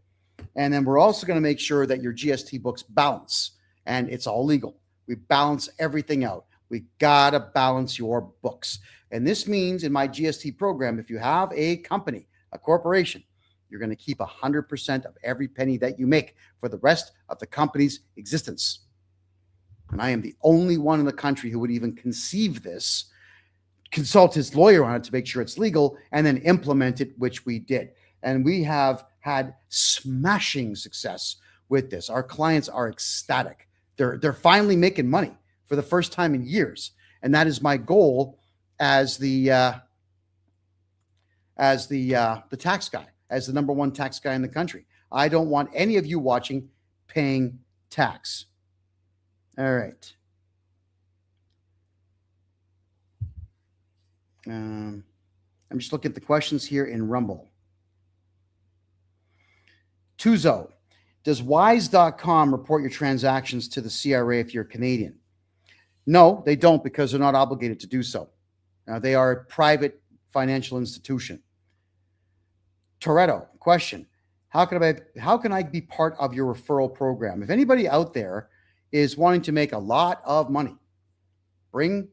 And then we're also going to make sure that your GST books balance, and it's all legal. We balance everything out. We got to balance your books. And this means in my GST program, if you have a company, a corporation, you're going to keep 100% of every penny that you make for the rest of the company's existence. And I am the only one in the country who would even conceive this, consult his lawyer on it to make sure it's legal, and then implement it, which we did. And we have had smashing success with this. Our clients are ecstatic. They're finally making money for the first time in years. And that is my goal as the tax guy, as the number one tax guy in the country. I don't want any of you watching paying tax. All right. I'm just looking at the questions here in Rumble. Tuzo, does wise.com report your transactions to the CRA if you're Canadian? No, they don't, because they're not obligated to do so. They are a private financial institution. Toretto, question. How can I be part of your referral program? If anybody out there is wanting to make a lot of money, bring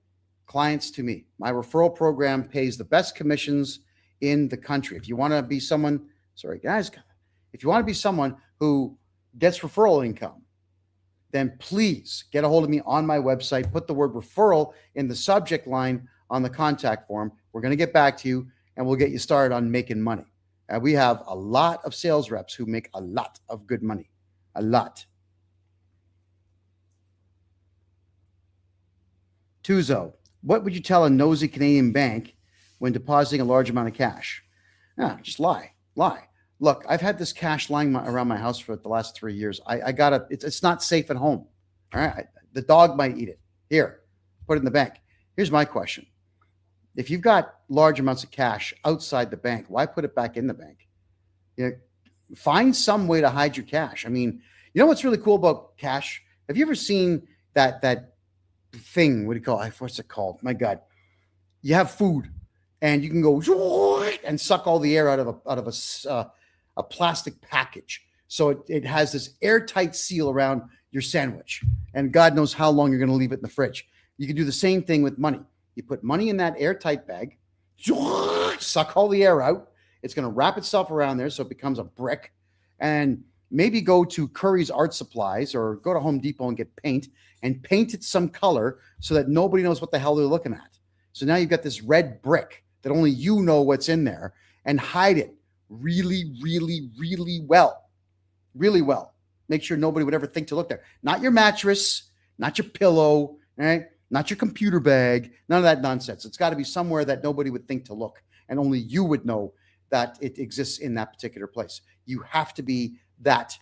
clients to me. My referral program pays the best commissions in the country. If you want to be someone, sorry guys, if you want to be someone who gets referral income, then please get a hold of me on my website. Put the word referral in the subject line on the contact form. We're going to get back to you, and we'll get you started on making money. We have a lot of sales reps who make a lot of good money. A lot. Tuzo, what would you tell a nosy Canadian bank when depositing a large amount of cash? Just lie. Look, I've had this cash lying around my house for the last 3 years. It's not safe at home. All right. The dog might eat it. Here, put it in the bank. Here's my question. If you've got large amounts of cash outside the bank, why put it back in the bank? Find some way to hide your cash. I mean, you know what's really cool about cash? Have you ever seen that thing? What do you call it? What's it called? My God. You have food and you can go and suck all the air out of a plastic package. So it has this airtight seal around your sandwich. And God knows how long you're going to leave it in the fridge. You can do the same thing with money. You put money in that airtight bag, suck all the air out. It's going to wrap itself around there so it becomes a brick. And maybe go to Curry's Art Supplies or go to Home Depot and get paint and paint it some color so that nobody knows what the hell they're looking at. So now you've got this red brick that only you know what's in there, and hide it really, really, really well. Really well. Make sure nobody would ever think to look there. Not your mattress, not your pillow, right? Not your computer bag, none of that nonsense. It's got to be somewhere that nobody would think to look, and only you would know that it exists in that particular place. You have to be that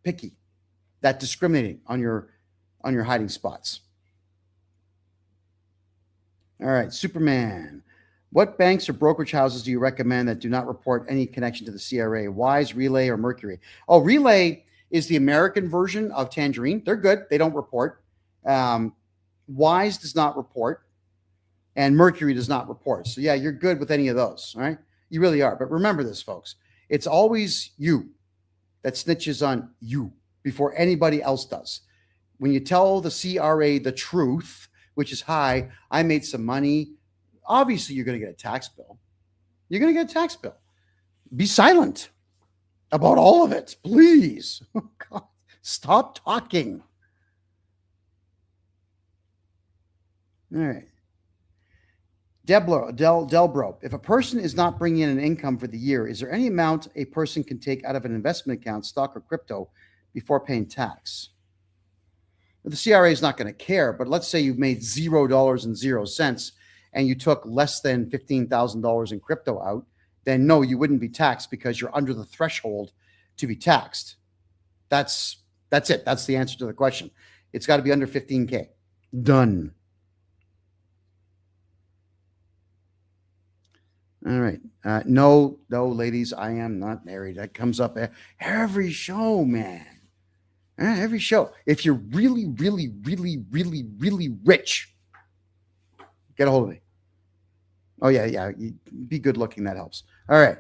picky, that discriminating on your hiding spots. All right, Superman. What banks or brokerage houses do you recommend that do not report any connection to the CRA? Wise, Relay, or Mercury? Oh, Relay is the American version of Tangerine. They're good. They don't report. Wise does not report, and Mercury does not report. So yeah, you're good with any of those, all right? You really are. But remember this, folks. It's always you that snitches on you before anybody else does. When you tell the CRA the truth, which is, hi, I made some money, obviously you're going to get a tax bill. You're going to get a tax bill. Be silent about all of it, please. Oh, God. Stop talking. All right. Delbro, if a person is not bringing in an income for the year, is there any amount a person can take out of an investment account, stock or crypto, before paying tax? The CRA is not going to care, but let's say you've made $0.00 and you took less than $15,000 in crypto out, then no, you wouldn't be taxed because you're under the threshold to be taxed. That's That's it. That's the answer to the question. It's got to be under 15K. Done. All right. No, ladies, I am not married. That comes up every show, man. Every show. If you're really, really, really, really, really rich, get a hold of me. Oh, yeah. Be good looking. That helps. All right.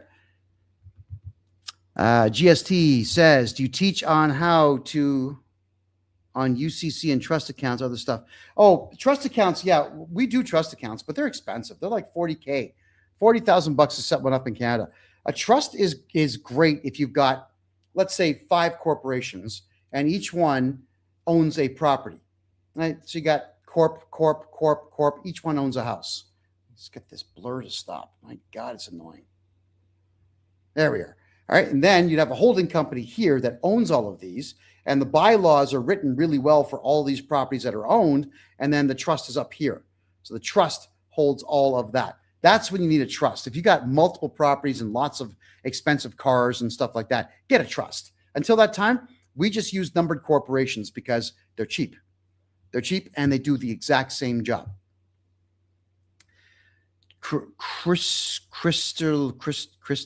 GST says, do you teach on how to, on UCC and trust accounts, other stuff? Oh, trust accounts. Yeah, we do trust accounts, but they're expensive. They're like $40K, $40,000 to set one up in Canada. A trust is great if you've got, let's say, 5 corporations and each one owns a property, right? So you got corp. Each one owns a house. Let's get this blur to stop. My God, it's annoying. There we are. All right. And then you'd have a holding company here that owns all of these. And the bylaws are written really well for all these properties that are owned. And then the trust is up here. So the trust holds all of that. That's when you need a trust. If you got multiple properties and lots of expensive cars and stuff like that, get a trust. Until that time, we just use numbered corporations because they're cheap. They're cheap and they do the exact same job. Chris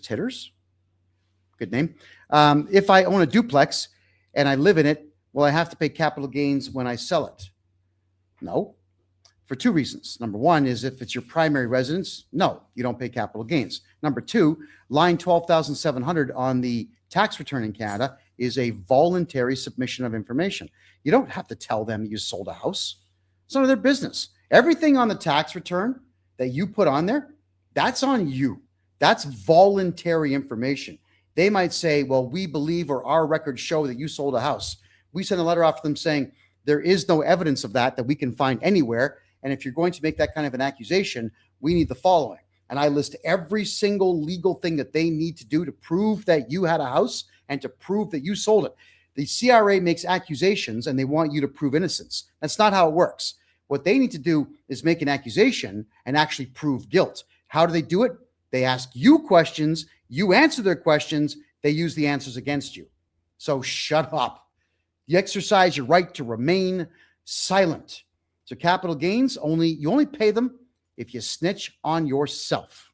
Titters? Good name. If I own a duplex and I live in it, will I have to pay capital gains when I sell it? No, for 2 reasons. Number one is if it's your primary residence, no, you don't pay capital gains. Number two, line 12,700 on the tax return in Canada is a voluntary submission of information. You don't have to tell them you sold a house. It's none of their business. Everything on the tax return that you put on there, that's on you. That's voluntary information. They might say, well, we believe or our records show that you sold a house. We send a letter off to them saying there is no evidence of that we can find anywhere. And if you're going to make that kind of an accusation, we need the following. And I list every single legal thing that they need to do to prove that you had a house and to prove that you sold it. The CRA makes accusations and they want you to prove innocence. That's not how it works. What they need to do is make an accusation and actually prove guilt. How do they do it? They ask you questions. You answer their questions. They use the answers against you. So shut up. You exercise your right to remain silent. So capital gains, you only pay them if you snitch on yourself.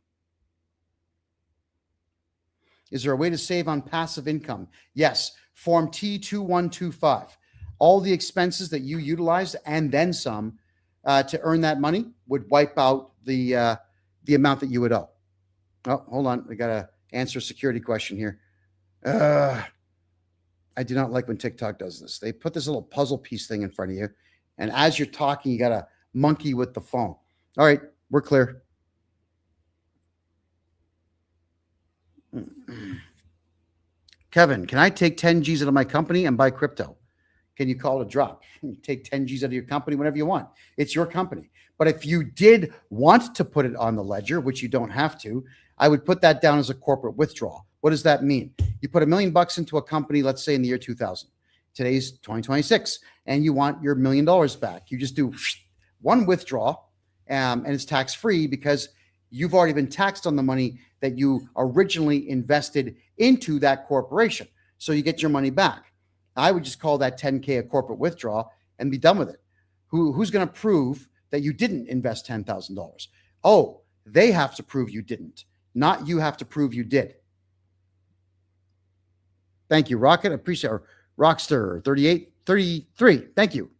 Is there a way to save on passive income? Yes. Form T2125. All the expenses that you utilized and then some to earn that money would wipe out the amount that you would owe. Oh, hold on. We got to answer a security question here. I do not like when TikTok does this. They put this little puzzle piece thing in front of you. And as you're talking, you got to monkey with the phone. All right. We're clear. Kevin, can I take 10 G's out of my company and buy crypto? Can you call it a drop? You take 10 G's out of your company whenever you want. It's your company. But if you did want to put it on the ledger, which you don't have to, I would put that down as a corporate withdrawal. What does that mean? You put $1 million into a company, let's say in the year 2000. Today's 2026, and you want your $1 million back. You just do one withdrawal, and it's tax-free because you've already been taxed on the money that you originally invested into that corporation. So you get your money back. I would just call that 10K a corporate withdrawal and be done with it. Who's going to prove that you didn't invest $10,000? Oh, they have to prove you didn't. Not you have to prove you did. Thank you, Rocket. Appreciate it. Rockster 3833. Thank you.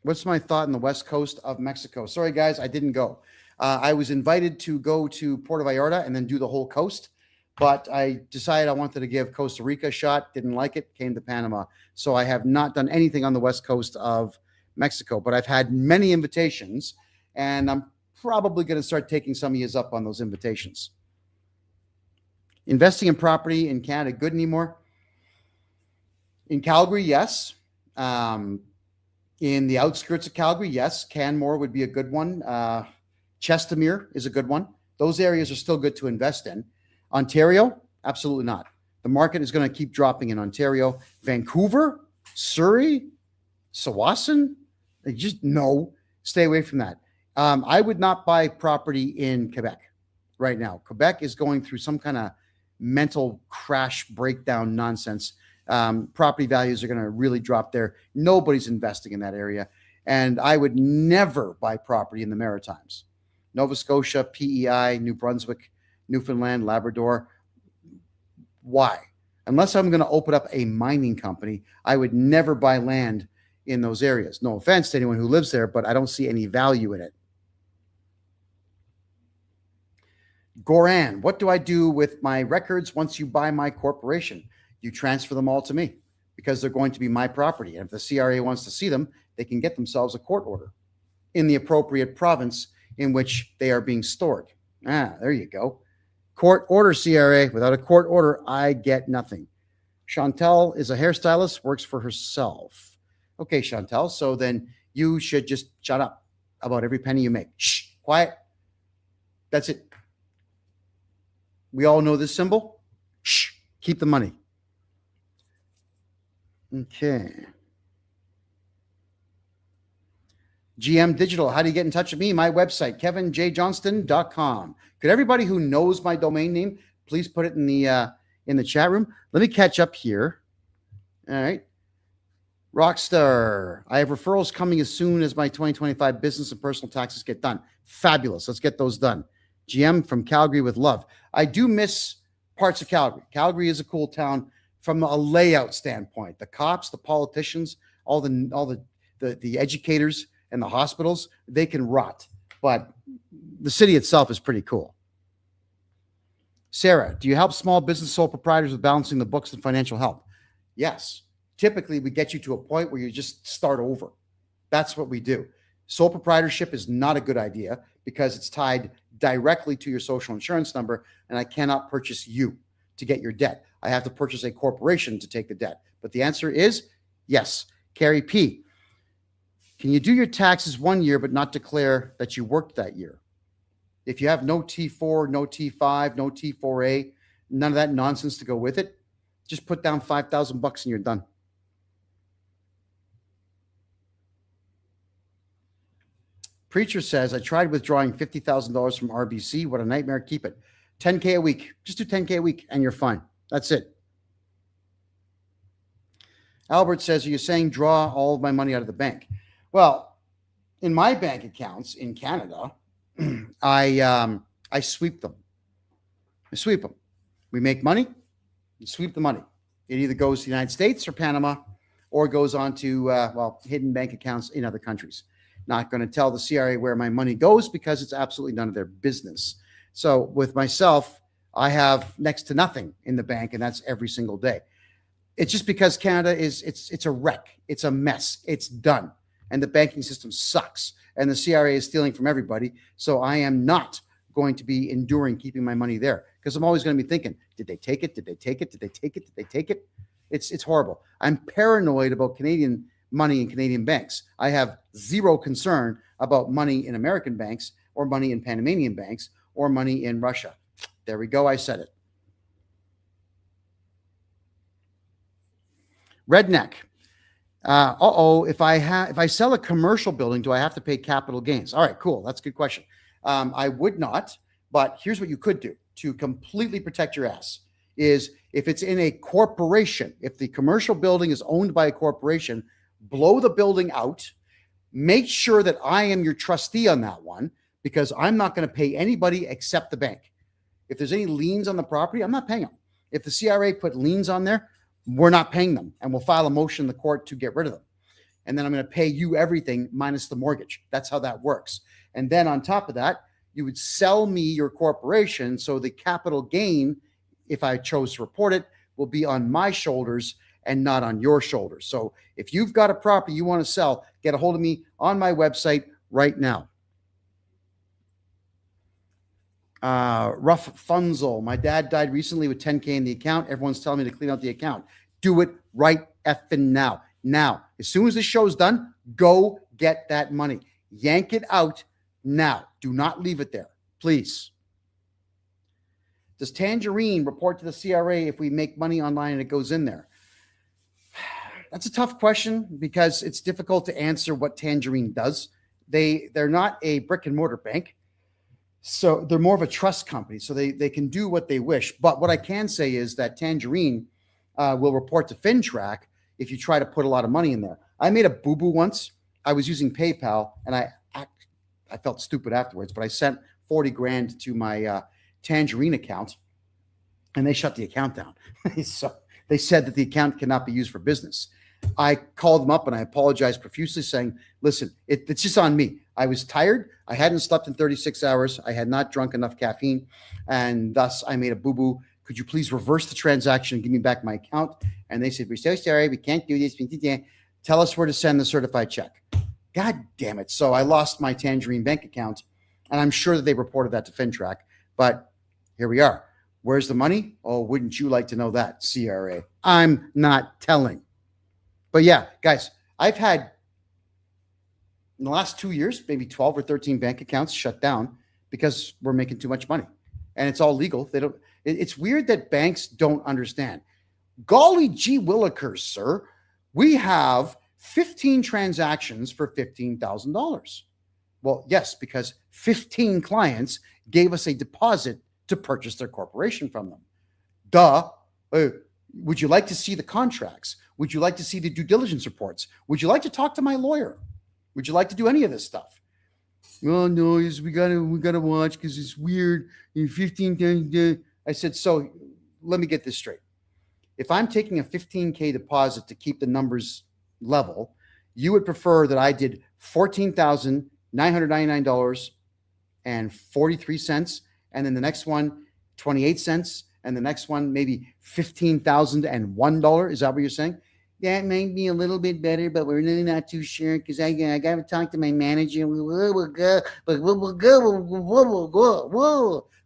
What's my thought on the west coast of Mexico? Sorry, guys, I didn't go. I was invited to go to Puerto Vallarta and then do the whole coast, but I decided I wanted to give Costa Rica a shot. Didn't like it. Came to Panama. So I have not done anything on the west coast of Mexico, but I've had many invitations, and I'm probably going to start taking some of you up on those invitations. Investing in property in Canada, good anymore? In Calgary, yes. In the outskirts of Calgary, yes. Canmore would be a good one. Chestermere is a good one. Those areas are still good to invest in. Ontario, absolutely not. The market is going to keep dropping in Ontario. Vancouver, Surrey, Sawasan, no, stay away from that. I would not buy property in Quebec right now. Quebec is going through some kind of mental crash breakdown nonsense. Property values are going to really drop there. Nobody's investing in that area. And I would never buy property in the Maritimes. Nova Scotia, PEI, New Brunswick, Newfoundland, Labrador. Why? Unless I'm going to open up a mining company, I would never buy land in those areas. No offense to anyone who lives there, but I don't see any value in it. Goran, what do I do with my records once you buy my corporation? You transfer them all to me because they're going to be my property. And if the CRA wants to see them, they can get themselves a court order in the appropriate province in which they are being stored. There you go. Court order, CRA. Without a court order, I get nothing. Chantel is a hairstylist, works for herself. Okay, Chantel, so then you should just shut up about every penny you make. Shh, quiet. That's it. We all know this symbol. Shh, keep the money. Okay. GM Digital, how do you get in touch with me? My website, kevinjjohnston.com. Could everybody who knows my domain name please put it in the chat room? Let me catch up here. All right. Rockstar, I have referrals coming as soon as my 2025 business and personal taxes get done. Fabulous. Let's get those done. GM from Calgary with love. I do miss parts of Calgary. Calgary is a cool town from a layout standpoint. The cops, the politicians, all the educators and the hospitals, they can rot. But the city itself is pretty cool. Sarah, do you help small business sole proprietors with balancing the books and financial help? Yes. Typically, we get you to a point where you just start over. That's what we do. Sole proprietorship is not a good idea because it's tied directly to your social insurance number, and I cannot purchase you to get your debt. I have to purchase a corporation to take the debt. But the answer is yes. Carrie P., can you do your taxes 1 year but not declare that you worked that year? If you have no T4, no T5, no T4A, none of that nonsense to go with it, just put down $5,000 and you're done. Preacher says, I tried withdrawing $50,000 from RBC. What a nightmare. Keep it. $10K a week. Just do $10K a week and you're fine. That's it. Albert says, are you saying draw all of my money out of the bank? Well, in my bank accounts in Canada, I sweep them. I sweep them. We make money, you sweep the money. It either goes to the United States or Panama or goes on to, hidden bank accounts in other countries. Not going to tell the CRA where my money goes because it's absolutely none of their business. So with myself, I have next to nothing in the bank, and that's every single day. It's just because Canada it's a wreck. It's a mess. It's done. And the banking system sucks. And the CRA is stealing from everybody. So I am not going to be enduring keeping my money there because I'm always going to be thinking, did they take it? Did they take it? Did they take it? Did they take it? It's horrible. I'm paranoid about Canadian money in Canadian banks. I have zero concern about money in American banks or money in Panamanian banks or money in Russia. There we go. I said it. Redneck. If I sell a commercial building, do I have to pay capital gains? All right, cool. That's a good question. I would not, but here's what you could do to completely protect your ass is if it's in a corporation, if the commercial building is owned by a corporation, blow the building out, make sure that I am your trustee on that one because I'm not going to pay anybody except the bank. If there's any liens on the property, I'm not paying them. If the CRA put liens on there, we're not paying them, and we'll file a motion in the court to get rid of them. And then I'm going to pay you everything minus the mortgage. That's how that works. And then on top of that, you would sell me your corporation. So the capital gain, if I chose to report it, will be on my shoulders and not on your shoulders. So if you've got a property you want to sell, get a hold of me on my website right now. Rough Funzel. My dad died recently with $10K in the account. Everyone's telling me to clean out the account. Do it right effing now. Now, as soon as this show's done, go get that money. Yank it out now. Do not leave it there, please. Does Tangerine report to the CRA if we make money online and it goes in there? That's a tough question because it's difficult to answer what Tangerine does. They're not a brick and mortar bank. So they're more of a trust company. So they can do what they wish. But what I can say is that Tangerine will report to FinTrack if you try to put a lot of money in there. I made a boo-boo once. I was using PayPal, and I felt stupid afterwards, but I sent 40 grand to my Tangerine account, and they shut the account down. So they said that the account cannot be used for business. I called them up and I apologized profusely, saying, listen, it's just on me. I was tired. I hadn't slept in 36 hours. I had not drunk enough caffeine, and thus I made a boo-boo. Could you please reverse the transaction and give me back my account? And they said, we're so sorry. We can't do this. Tell us where to send the certified check. God damn it. So I lost my Tangerine bank account, and I'm sure that they reported that to FinTrack, but here we are. Where's the money? Oh, wouldn't you like to know that, CRA? I'm not telling. But yeah, guys, I've had in the last 2 years, maybe 12 or 13 bank accounts shut down because we're making too much money, and it's all legal. They don't. It's weird that banks don't understand. Golly gee willikers, sir. We have 15 transactions for $15,000. Well, yes, because 15 clients gave us a deposit to purchase their corporation from them. Duh. Would you like to see the contracts? Would you like to see the due diligence reports? Would you like to talk to my lawyer? Would you like to do any of this stuff? Well, no, we gotta watch because it's weird. 15 times. I said, so let me get this straight. If I'm taking a $15K deposit to keep the numbers level, you would prefer that I did $14,999.43, and then the next one 28 cents, and the next one maybe $15,001. Is that what you're saying? That may be a little bit better, but we're really not too sure because I got to talk to my manager.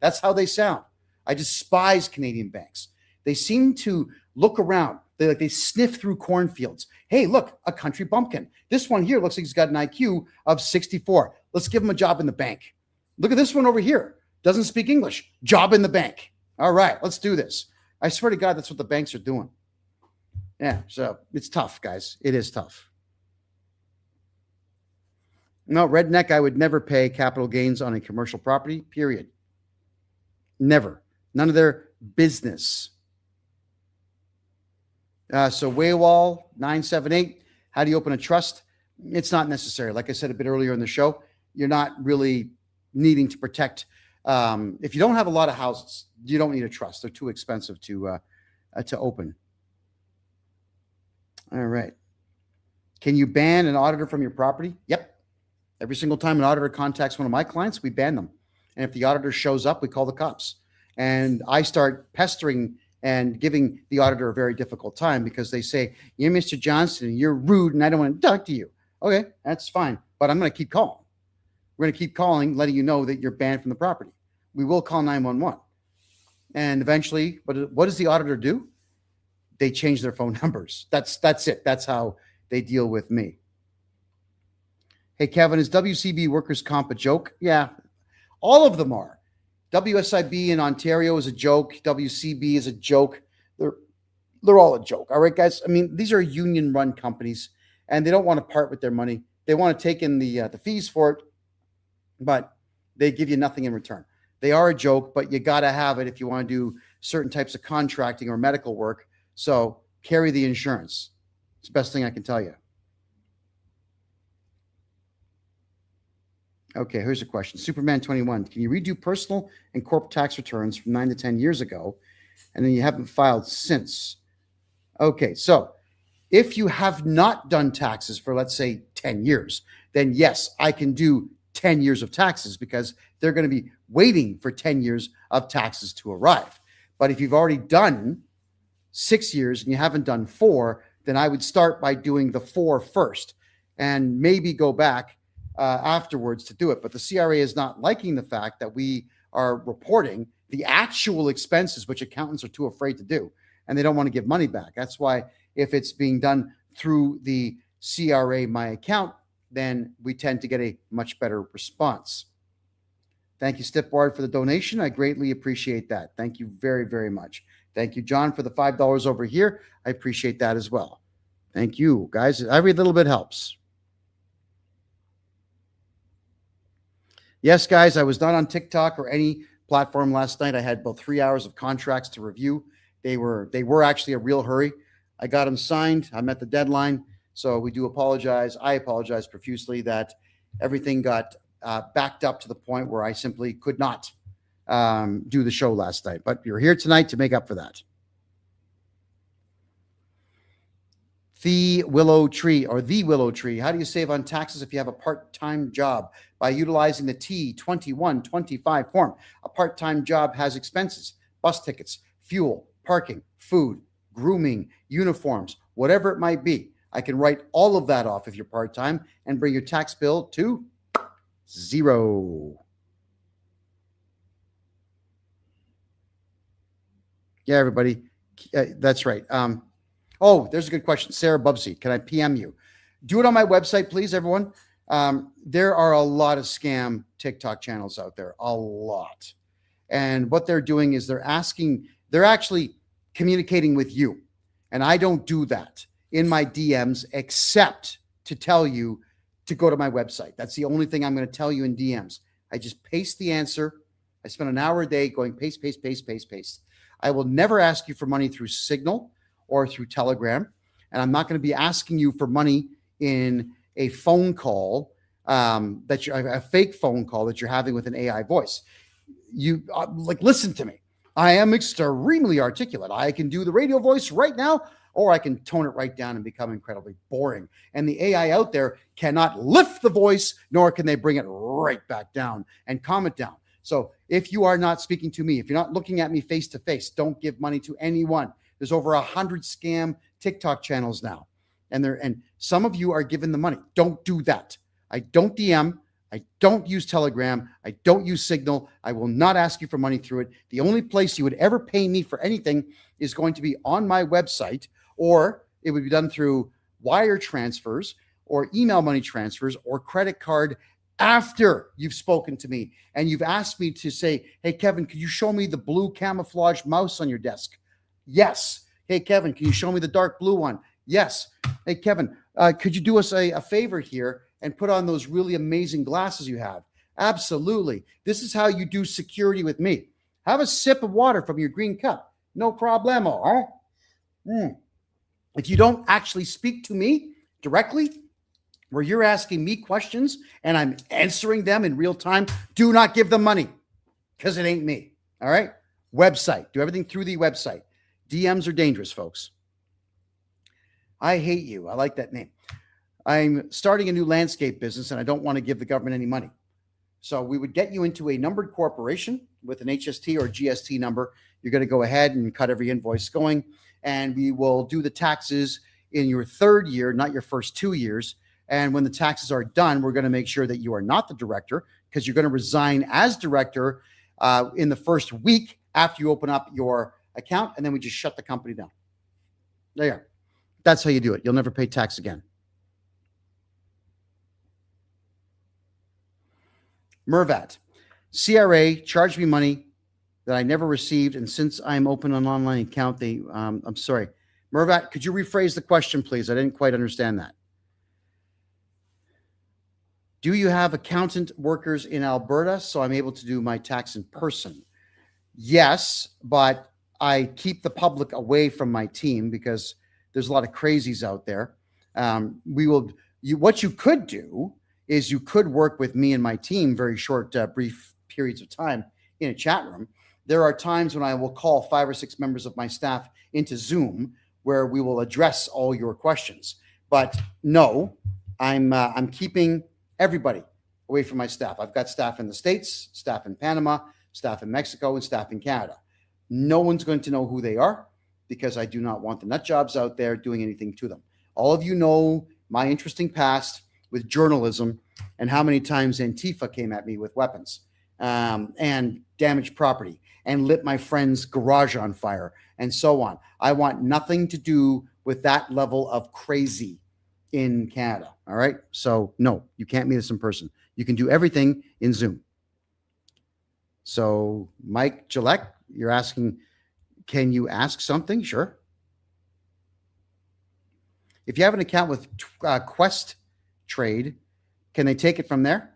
That's how they sound. I despise Canadian banks. They seem to look around. They sniff through cornfields. Hey, look, a country bumpkin. This one here looks like he's got an IQ of 64. Let's give him a job in the bank. Look at this one over here. Doesn't speak English. Job in the bank. All right, let's do this. I swear to God, that's what the banks are doing. Yeah, so it's tough, guys. It is tough. No, redneck, I would never pay capital gains on a commercial property, period. Never. None of their business. So Waywall 978, how do you open a trust? It's not necessary. Like I said a bit earlier in the show, you're not really needing to protect. If you don't have a lot of houses, you don't need a trust. They're too expensive to open. All right. Can you ban an auditor from your property? Yep. Every single time an auditor contacts one of my clients, we ban them. And if the auditor shows up, we call the cops. And I start pestering and giving the auditor a very difficult time because they say, you're Mr. Johnston, you're rude, and I don't want to talk to you. Okay, that's fine. But I'm going to keep calling. We're going to keep calling, letting you know that you're banned from the property. We will call 911. And eventually, what does the auditor do? They change their phone numbers. That's it. That's how they deal with me. Hey, Kevin, is WCB workers' comp a joke? Yeah, all of them are. WSIB in Ontario is a joke. WCB is a joke. They're all a joke. All right, guys. I mean, these are union-run companies, and they don't want to part with their money. They want to take in the fees for it, but they give you nothing in return. They are a joke, but you got to have it if you want to do certain types of contracting or medical work. So carry the insurance. It's the best thing I can tell you. Okay, here's a question. Superman 21. Can you redo personal and corp tax returns from 9 to 10 years ago, and then you haven't filed since? Okay, so if you have not done taxes for, let's say, 10 years, then yes, I can do 10 years of taxes because they're going to be waiting for 10 years of taxes to arrive. But if you've already done 6 years and you haven't done 4, then I would start by doing the 4 first and maybe go back afterwards to do it. But the CRA is not liking the fact that we are reporting the actual expenses, which accountants are too afraid to do, and they don't want to give money back. That's why if it's being done through the CRA My Account, then we tend to get a much better response. Thank you, Stipward, for the donation. I greatly appreciate that. Thank you very, very much. Thank you, John, for the $5 over here. I appreciate that as well. Thank you, guys. Every little bit helps. Yes, guys, I was not on TikTok or any platform last night. I had about 3 hours of contracts to review. They were actually a real hurry. I got them signed. I met the deadline. So we do apologize. I apologize profusely that everything got backed up to the point where I simply could not do the show last night. But you're here tonight to make up for that. The Willow Tree. How do you save on taxes if you have a part-time job? By utilizing the T2125 form. A part-time job has expenses, bus tickets, fuel, parking, food, grooming, uniforms, whatever it might be. I can write all of that off if you're part-time and bring your tax bill to zero. Yeah, everybody. That's right. Oh, there's a good question. Sarah Bubsy, can I PM you? Do it on my website, please, everyone. There are a lot of scam TikTok channels out there, a lot. And what they're doing is they're actually communicating with you. And I don't do that in my DMs except to tell you to go to my website. That's the only thing I'm going to tell you in DMs. I just paste the answer. I spend an hour a day going paste, paste, paste, paste, paste. I will never ask you for money through Signal or through Telegram. And I'm not going to be asking you for money in a phone call a fake phone call that you're having with an AI voice. You listen to me. I am extremely articulate. I can do the radio voice right now, or I can tone it right down and become incredibly boring. And the AI out there cannot lift the voice, nor can they bring it right back down and calm it down. So if you are not speaking to me, if you're not looking at me face to face, don't give money to anyone. There's over 100 scam TikTok channels now. And some of you are giving the money. Don't do that. I don't DM. I don't use Telegram. I don't use Signal. I will not ask you for money through it. The only place you would ever pay me for anything is going to be on my website, or it would be done through wire transfers or email money transfers or credit card after you've spoken to me and you've asked me to say, hey, Kevin, could you show me the blue camouflage mouse on your desk? Yes. Hey, Kevin, can you show me the dark blue one? Yes. Hey, Kevin, could you do us a favor here and put on those really amazing glasses you have? Absolutely. This is how you do security with me. Have a sip of water from your green cup. No problemo. Huh? If you don't actually speak to me directly, where you're asking me questions and I'm answering them in real time, do not give them money because it ain't me. All right? Website. Do everything through the website. DMs are dangerous, folks. I hate you. I like that name. I'm starting a new landscape business and I don't want to give the government any money. So we would get you into a numbered corporation with an HST or GST number. You're going to go ahead and cut every invoice going, and we will do the taxes in your third year, not your first 2 years. And when the taxes are done, we're going to make sure that you are not the director, because you're going to resign as director in the first week after you open up your account, and then we just shut the company down. There you are. That's how you do it. You'll never pay tax again. Mervat, CRA charged me money that I never received, and since I'm open an online account, I'm sorry. Mervat, could you rephrase the question, please? I didn't quite understand that. Do you have accountant workers in Alberta so I'm able to do my tax in person? Yes, but I keep the public away from my team because there's a lot of crazies out there. What you could do is you could work with me and my team very short, brief periods of time in a chat room. There are times when I will call 5 or 6 members of my staff into Zoom where we will address all your questions. But no, I'm keeping everybody away from my staff. I've got staff in the States, staff in Panama, staff in Mexico, and staff in Canada. No one's going to know who they are because I do not want the nut jobs out there doing anything to them. All of you know my interesting past with journalism and how many times Antifa came at me with weapons and damaged property and lit my friend's garage on fire and so on. I want nothing to do with that level of crazy in Canada. All right. So no, you can't meet us in person. You can do everything in Zoom. So Mike Gillette, you're asking, can you ask something? Sure. If you have an account with Quest Trade, can they take it from there?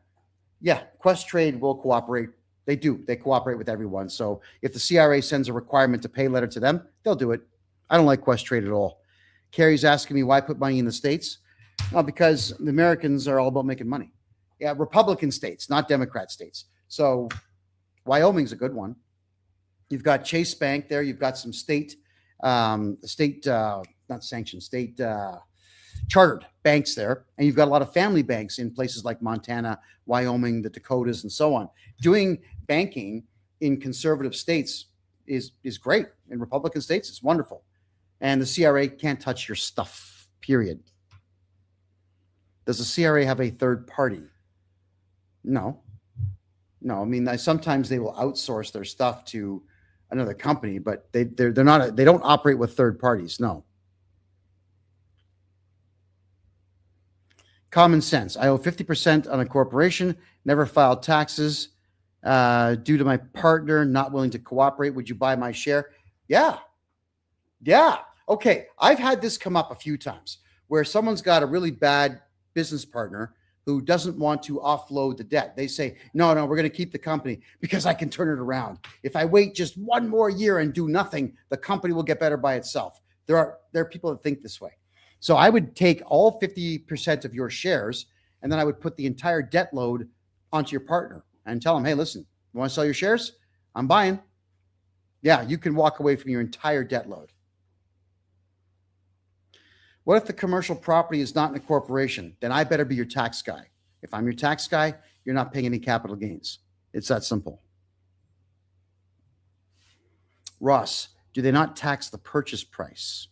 Yeah, Questrade will cooperate. They do. They cooperate with everyone. So if the CRA sends a requirement to pay letter to them, they'll do it. I don't like Questrade at all. Carrie's asking me why put money in the States. Well, because the Americans are all about making money. Yeah, Republican states, not Democrat states. So Wyoming's a good one. You've got Chase Bank there. You've got some state, not sanctioned, state chartered banks there. And you've got a lot of family banks in places like Montana, Wyoming, the Dakotas, and so on. Doing banking in conservative states is great. In Republican states, it's wonderful. And the CRA can't touch your stuff, period. Does the CRA have a third party? No. I mean, sometimes they will outsource their stuff to another company, but they don't operate with third parties. No. Common sense. I owe 50% on a corporation, never filed taxes due to my partner not willing to cooperate. Would you buy my share? Yeah. Okay. I've had this come up a few times where someone's got a really bad business partner who doesn't want to offload the debt. They say, no, we're going to keep the company because I can turn it around. If I wait just one more year and do nothing, the company will get better by itself. There are people that think this way. So I would take all 50% of your shares, and then I would put the entire debt load onto your partner and tell them, hey, listen, you want to sell your shares? I'm buying. Yeah, you can walk away from your entire debt load. What if the commercial property is not in a corporation? Then I better be your tax guy. If I'm your tax guy, you're not paying any capital gains. It's that simple. Ross, do they not tax the purchase price?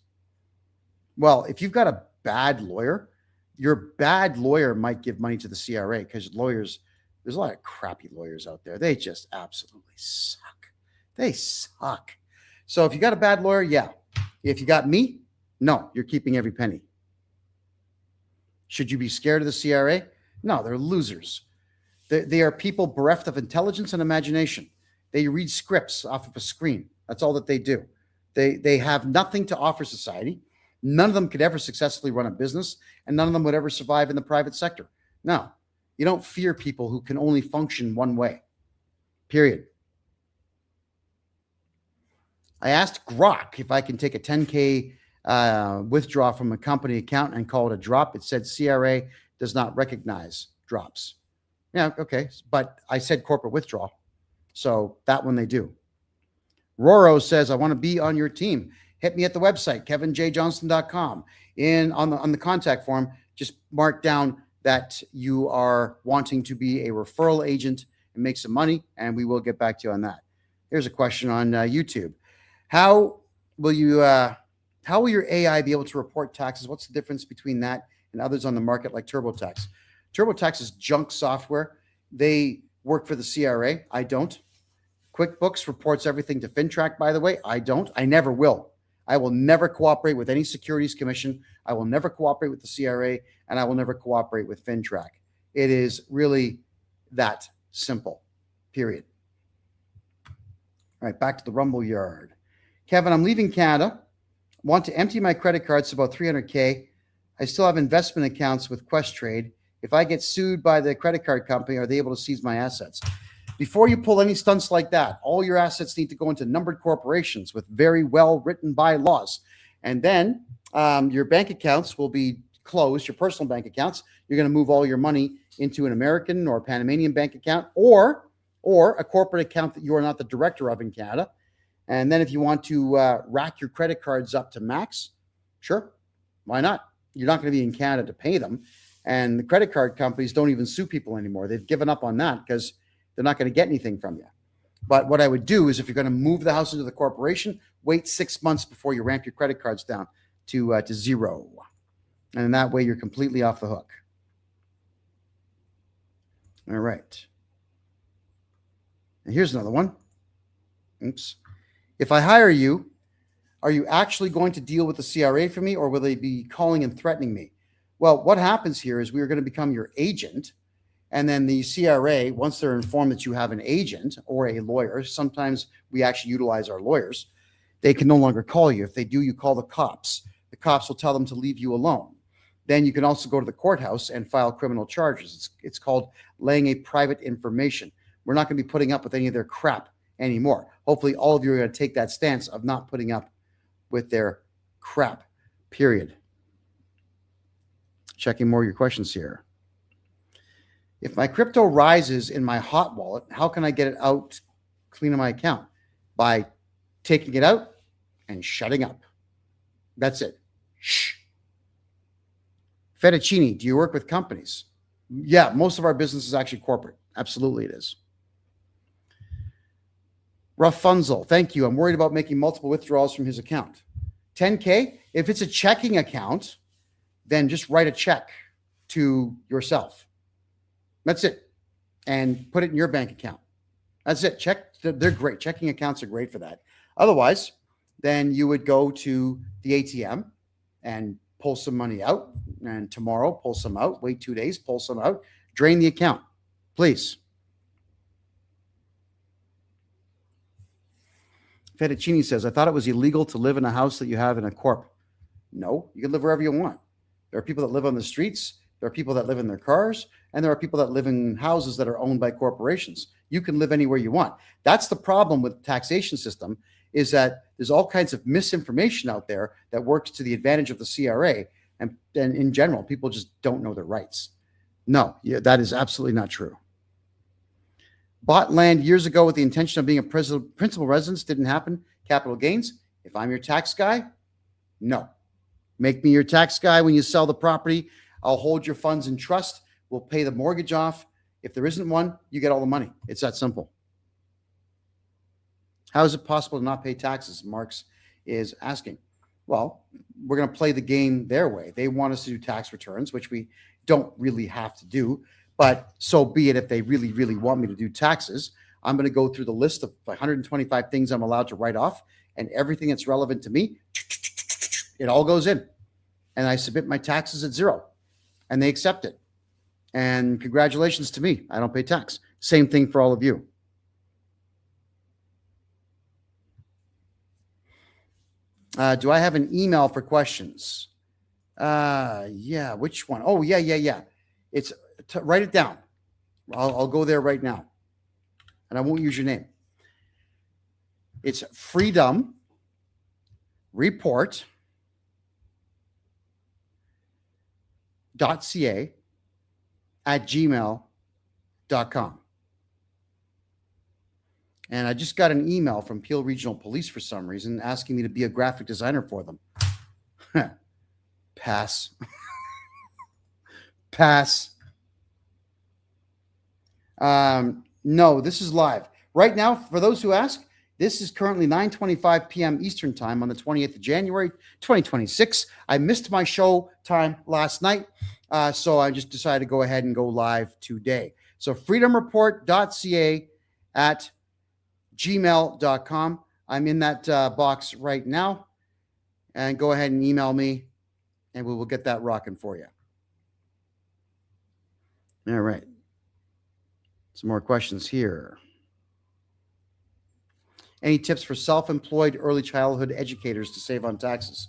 Well, if you've got a bad lawyer, your bad lawyer might give money to the CRA because lawyers, there's a lot of crappy lawyers out there. They just absolutely suck. They suck. So if you got a bad lawyer, yeah. If you got me, no, you're keeping every penny. Should you be scared of the CRA? No, they're losers. They are people bereft of intelligence and imagination. They read scripts off of a screen. That's all that they do. They have nothing to offer society. None of them could ever successfully run a business, and none of them would ever survive in the private sector. No, you don't fear people who can only function one way, period. I asked Grok if I can take a 10K withdraw from a company account and call it a drop. It said CRA does not recognize drops. Yeah, okay. But I said corporate withdrawal. So that one they do. Roro says, I want to be on your team. Hit me at the website, kevinjjohnston.com. On the contact form, just mark down that you are wanting to be a referral agent and make some money, and we will get back to you on that. Here's a question on YouTube. How will your AI be able to report taxes? What's the difference between that and others on the market like TurboTax? TurboTax is junk software. They work for the CRA. I don't. QuickBooks reports everything to FinTrack, by the way. I don't. I never will. I will never cooperate with any securities commission. I will never cooperate with the CRA, and I will never cooperate with FinTrack. It is really that simple, period. All right, back to the Rumble Yard. Kevin, I'm leaving Canada. Want to empty my credit cards to about $300K. I still have investment accounts with Questrade. If I get sued by the credit card company, are they able to seize my assets? Before you pull any stunts like that, all your assets need to go into numbered corporations with very well written bylaws. And then your bank accounts will be closed, your personal bank accounts. You're going to move all your money into an American or Panamanian bank account or a corporate account that you are not the director of in Canada. And then if you want to rack your credit cards up to max, sure, why not? You're not going to be in Canada to pay them. And the credit card companies don't even sue people anymore. They've given up on that because they're not going to get anything from you. But what I would do is if you're going to move the house into the corporation, wait 6 months before you ramp your credit cards down to zero. And in that way, you're completely off the hook. All right. And here's another one. Oops. If I hire you, are you actually going to deal with the CRA for me, or will they be calling and threatening me? Well, what happens here is we are going to become your agent. And then the CRA, once they're informed that you have an agent or a lawyer, sometimes we actually utilize our lawyers, they can no longer call you. If they do, you call the cops. The cops will tell them to leave you alone. then you can also go to the courthouse and file criminal charges. It's called laying a private information. We're not going to be putting up with any of their crap anymore. Hopefully all of you are going to take that stance of not putting up with their crap, period. Checking more of your questions here. If my crypto rises in my hot wallet, how can I get it out clean in my account? By taking it out and shutting up. That's it. Shh. Fettuccine, do you work with companies? Yeah, most of our business is actually corporate. Absolutely it is. Rafunzel, thank you. I'm worried about making multiple withdrawals from his account. 10K, if it's a checking account, then just write a check to yourself. That's it. And put it in your bank account. That's it. They're great. Checking accounts are great for that. Otherwise, then you would go to the ATM and pull some money out. And tomorrow, pull some out. Wait 2 days, pull some out. Drain the account, please. Fettuccine says, I thought it was illegal to live in a house that you have in a corp. No, you can live wherever you want. There are people that live on the streets. There are people that live in their cars. And there are people that live in houses that are owned by corporations. You can live anywhere you want. That's the problem with the taxation system, is that there's all kinds of misinformation out there that works to the advantage of the CRA. And in general, people just don't know their rights. No, that is absolutely not true. Bought land years ago with the intention of being a principal residence. Didn't happen. Capital gains. If I'm your tax guy, no. Make me your tax guy when you sell the property. I'll hold your funds in trust. We'll pay the mortgage off. If there isn't one, you get all the money. It's that simple. How is it possible to not pay taxes? Marx is asking. Well, we're going to play the game their way. They want us to do tax returns, which we don't really have to do. But so be it. If they really, really want me to do taxes, I'm going to go through the list of 125 things I'm allowed to write off, and everything that's relevant to me, it all goes in. And I submit my taxes at zero, and they accept it. And congratulations to me. I don't pay tax. Same thing for all of you. Do I have an email for questions? Yeah. Which one? Oh, yeah. It's write it down. I'll go there right now, and I won't use your name. It's freedom report .ca@gmail.com. And I just got an email from Peel Regional Police for some reason asking me to be a graphic designer for them. Pass. Pass. No, this is live. Right now, for those who ask, this is currently 9:25 p.m. Eastern Time on the 28th of January, 2026. I missed my show time last night, so I just decided to go ahead and go live today. So freedomreport.ca@gmail.com. I'm in that box right now, and go ahead and email me, and we will get that rocking for you. All right. Some more questions here. Any tips for self-employed early childhood educators to save on taxes?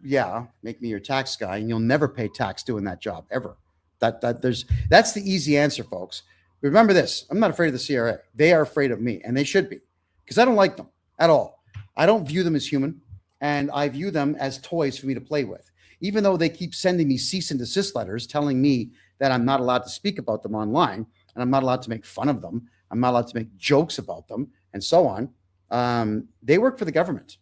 Yeah, make me your tax guy, and you'll never pay tax doing that job ever. That's the easy answer, folks. Remember this: I'm not afraid of the CRA. They are afraid of me, and they should be, because I don't like them at all. I don't view them as human, and I view them as toys for me to play with. Even though they keep sending me cease and desist letters telling me that I'm not allowed to speak about them online, and I'm not allowed to make fun of them, I'm not allowed to make jokes about them, and so on. They work for the government.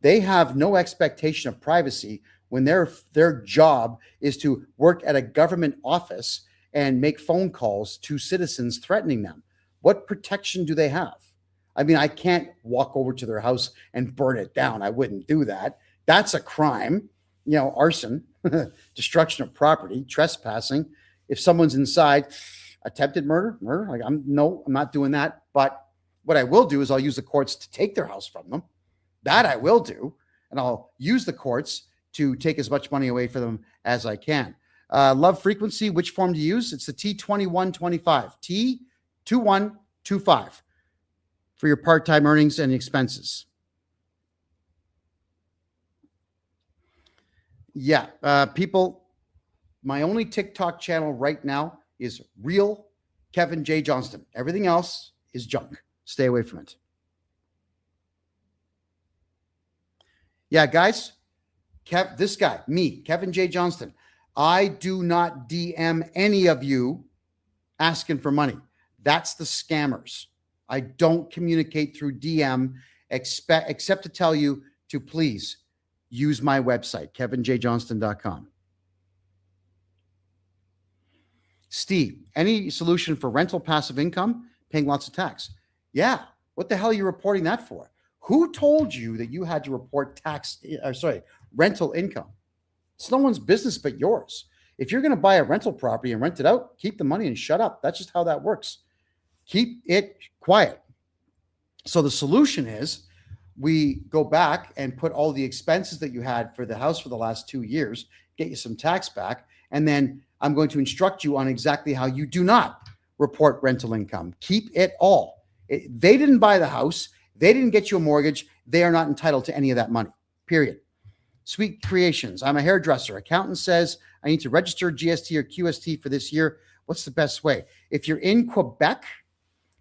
They have no expectation of privacy when their job is to work at a government office and make phone calls to citizens threatening them. What protection do they have? I mean, I can't walk over to their house and burn it down. I wouldn't do that. That's a crime. Arson, destruction of property, trespassing. If someone's inside, attempted murder. Like I'm not doing that. But what I will do is I'll use the courts to take their house from them. That I will do. And I'll use the courts to take as much money away from them as I can. Love frequency. Which form to use? It's the T2125. T2125 for your part-time earnings and expenses. Yeah. People, my only TikTok channel right now is real Kevin J Johnston. Everything else is junk. Stay away from it. Yeah, guys. This guy, me, Kevin J Johnston. I do not DM any of you asking for money. That's the scammers. I don't communicate through DM except to tell you to please use my website, kevinjjohnston.com. Steve, any solution for rental passive income paying lots of tax? Yeah. What the hell are you reporting that for? Who told you that you had to report rental income? It's no one's business but yours. If you're going to buy a rental property and rent it out, keep the money and shut up. That's just how that works. Keep it quiet. So the solution is we go back and put all the expenses that you had for the house for the last 2 years, get you some tax back, and then I'm going to instruct you on exactly how you do not report rental income. Keep it all. They didn't buy the house. They didn't get you a mortgage. They are not entitled to any of that money, period. Sweet Creations. I'm a hairdresser. Accountant says I need to register GST or QST for this year. What's the best way? If you're in Quebec,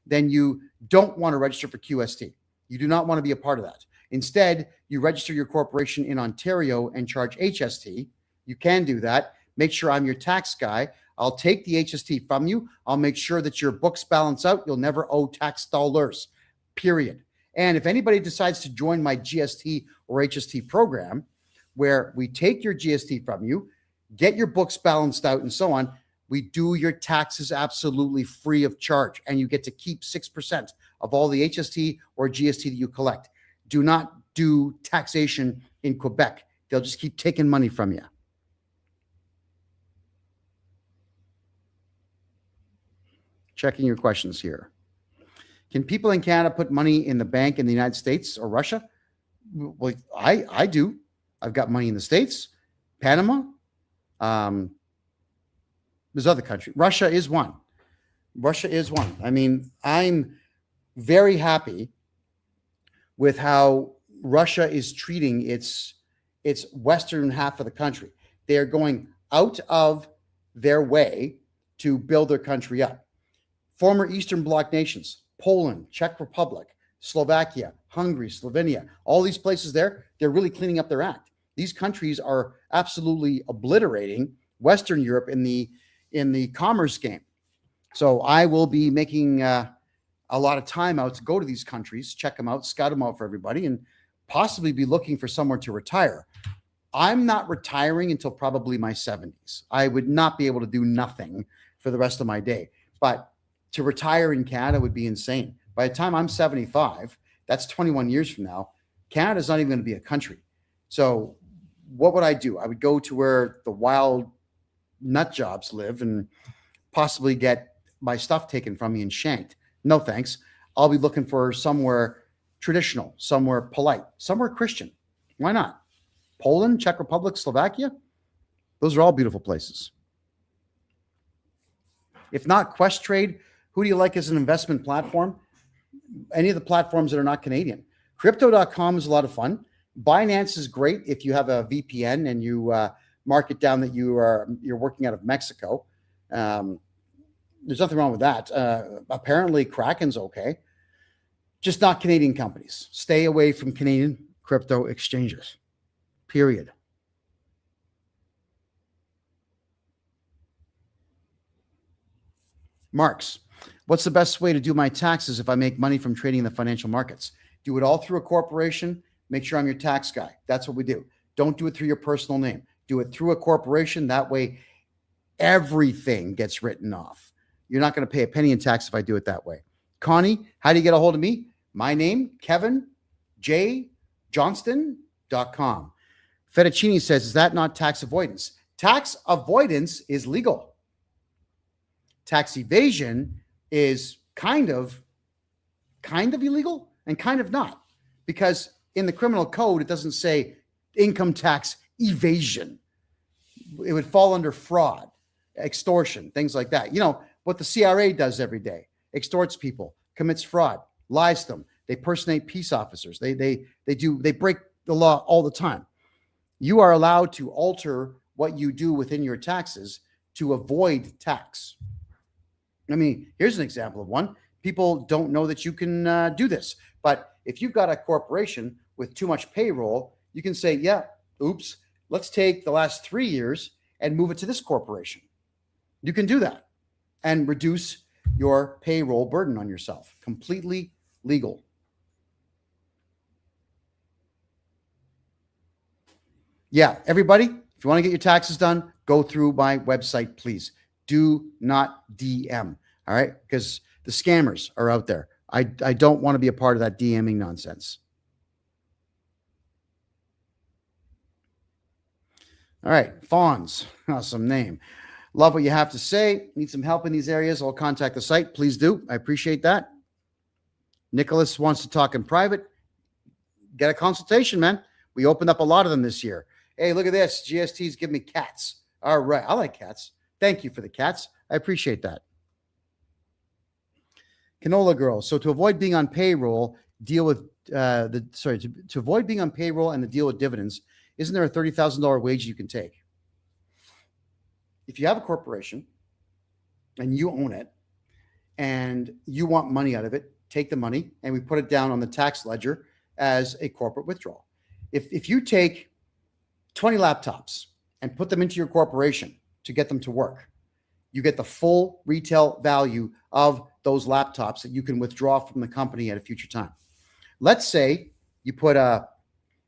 then you don't want to register for QST. You do not want to be a part of that. Instead, you register your corporation in Ontario and charge HST. You can do that. Make sure I'm your tax guy. I'll take the HST from you. I'll make sure that your books balance out. You'll never owe tax dollars, period. And if anybody decides to join my GST or HST program, where we take your GST from you, get your books balanced out and so on, we do your taxes absolutely free of charge. And you get to keep 6% of all the HST or GST that you collect. Do not do taxation in Quebec. They'll just keep taking money from you. Checking your questions here. Can people in Canada put money in the bank in the United States or Russia? Well, I do. I've got money in the States, Panama. There's other countries. Russia is one. Russia is one. I mean, I'm very happy with how Russia is treating its western half of the country. They are going out of their way to build their country up. Former Eastern Bloc nations, Poland, Czech Republic, Slovakia, Hungary, Slovenia, all these places there, they're really cleaning up their act. These countries are absolutely obliterating Western Europe in the commerce game. So I will be making a lot of time out to go to these countries, check them out, scout them out for everybody, and possibly be looking for somewhere to retire. I'm not retiring until probably my 70s. I would not be able to do nothing for the rest of my day. But to retire in Canada would be insane. By the time I'm 75, that's 21 years from now, Canada's not even going to be a country. So what would I do? I would go to where the wild nut jobs live and possibly get my stuff taken from me and shanked. No thanks. I'll be looking for somewhere traditional, somewhere polite, somewhere Christian. Why not? Poland, Czech Republic, Slovakia, those are all beautiful places. If not Questrade, who do you like as an investment platform? Any of the platforms that are not Canadian. Crypto.com is a lot of fun. Binance is great if you have a VPN and you mark it down that you're working out of Mexico. There's nothing wrong with that. Apparently, Kraken's okay. Just not Canadian companies. Stay away from Canadian crypto exchanges. Period. Marks, what's the best way to do my taxes if I make money from trading in the financial markets? Do it all through a corporation. Make sure I'm your tax guy. That's what we do. Don't do it through your personal name. Do it through a corporation. That way, everything gets written off. You're not going to pay a penny in tax if I do it that way. Connie, how do you get a hold of me? My name, kevinjjohnston.com. Fettuccini says, is that not tax avoidance? Tax avoidance is legal. Tax evasion is kind of illegal and kind of not, because in the criminal code, it doesn't say income tax evasion. It would fall under fraud, extortion, things like that. You know, what the CRA does every day, extorts people, commits fraud, lies to them. They personate peace officers. They break the law all the time. You are allowed to alter what you do within your taxes to avoid tax. I mean, here's an example of one. People don't know that you can do this. But if you've got a corporation with too much payroll, you can say, yeah, oops, let's take the last 3 years and move it to this corporation. You can do that and reduce your payroll burden on yourself. Completely legal. Yeah, everybody, if you want to get your taxes done, go through my website, please. Do not DM, all right? Because the scammers are out there. I don't want to be a part of that DMing nonsense. All right, Fawns, awesome name. Love what you have to say. Need some help in these areas? I'll contact the site. Please do. I appreciate that. Nicholas wants to talk in private. Get a consultation, man. We opened up a lot of them this year. Hey, look at this. GST's give me cats. All right. I like cats. Thank you for the cats. I appreciate that. Canola Girl. So to avoid being on payroll, deal with to avoid being on payroll and the deal with dividends, isn't there a $30,000 wage you can take? If you have a corporation and you own it and you want money out of it, take the money and we put it down on the tax ledger as a corporate withdrawal. If you take 20 laptops and put them into your corporation to get them to work, you get the full retail value of those laptops that you can withdraw from the company at a future time. Let's say you put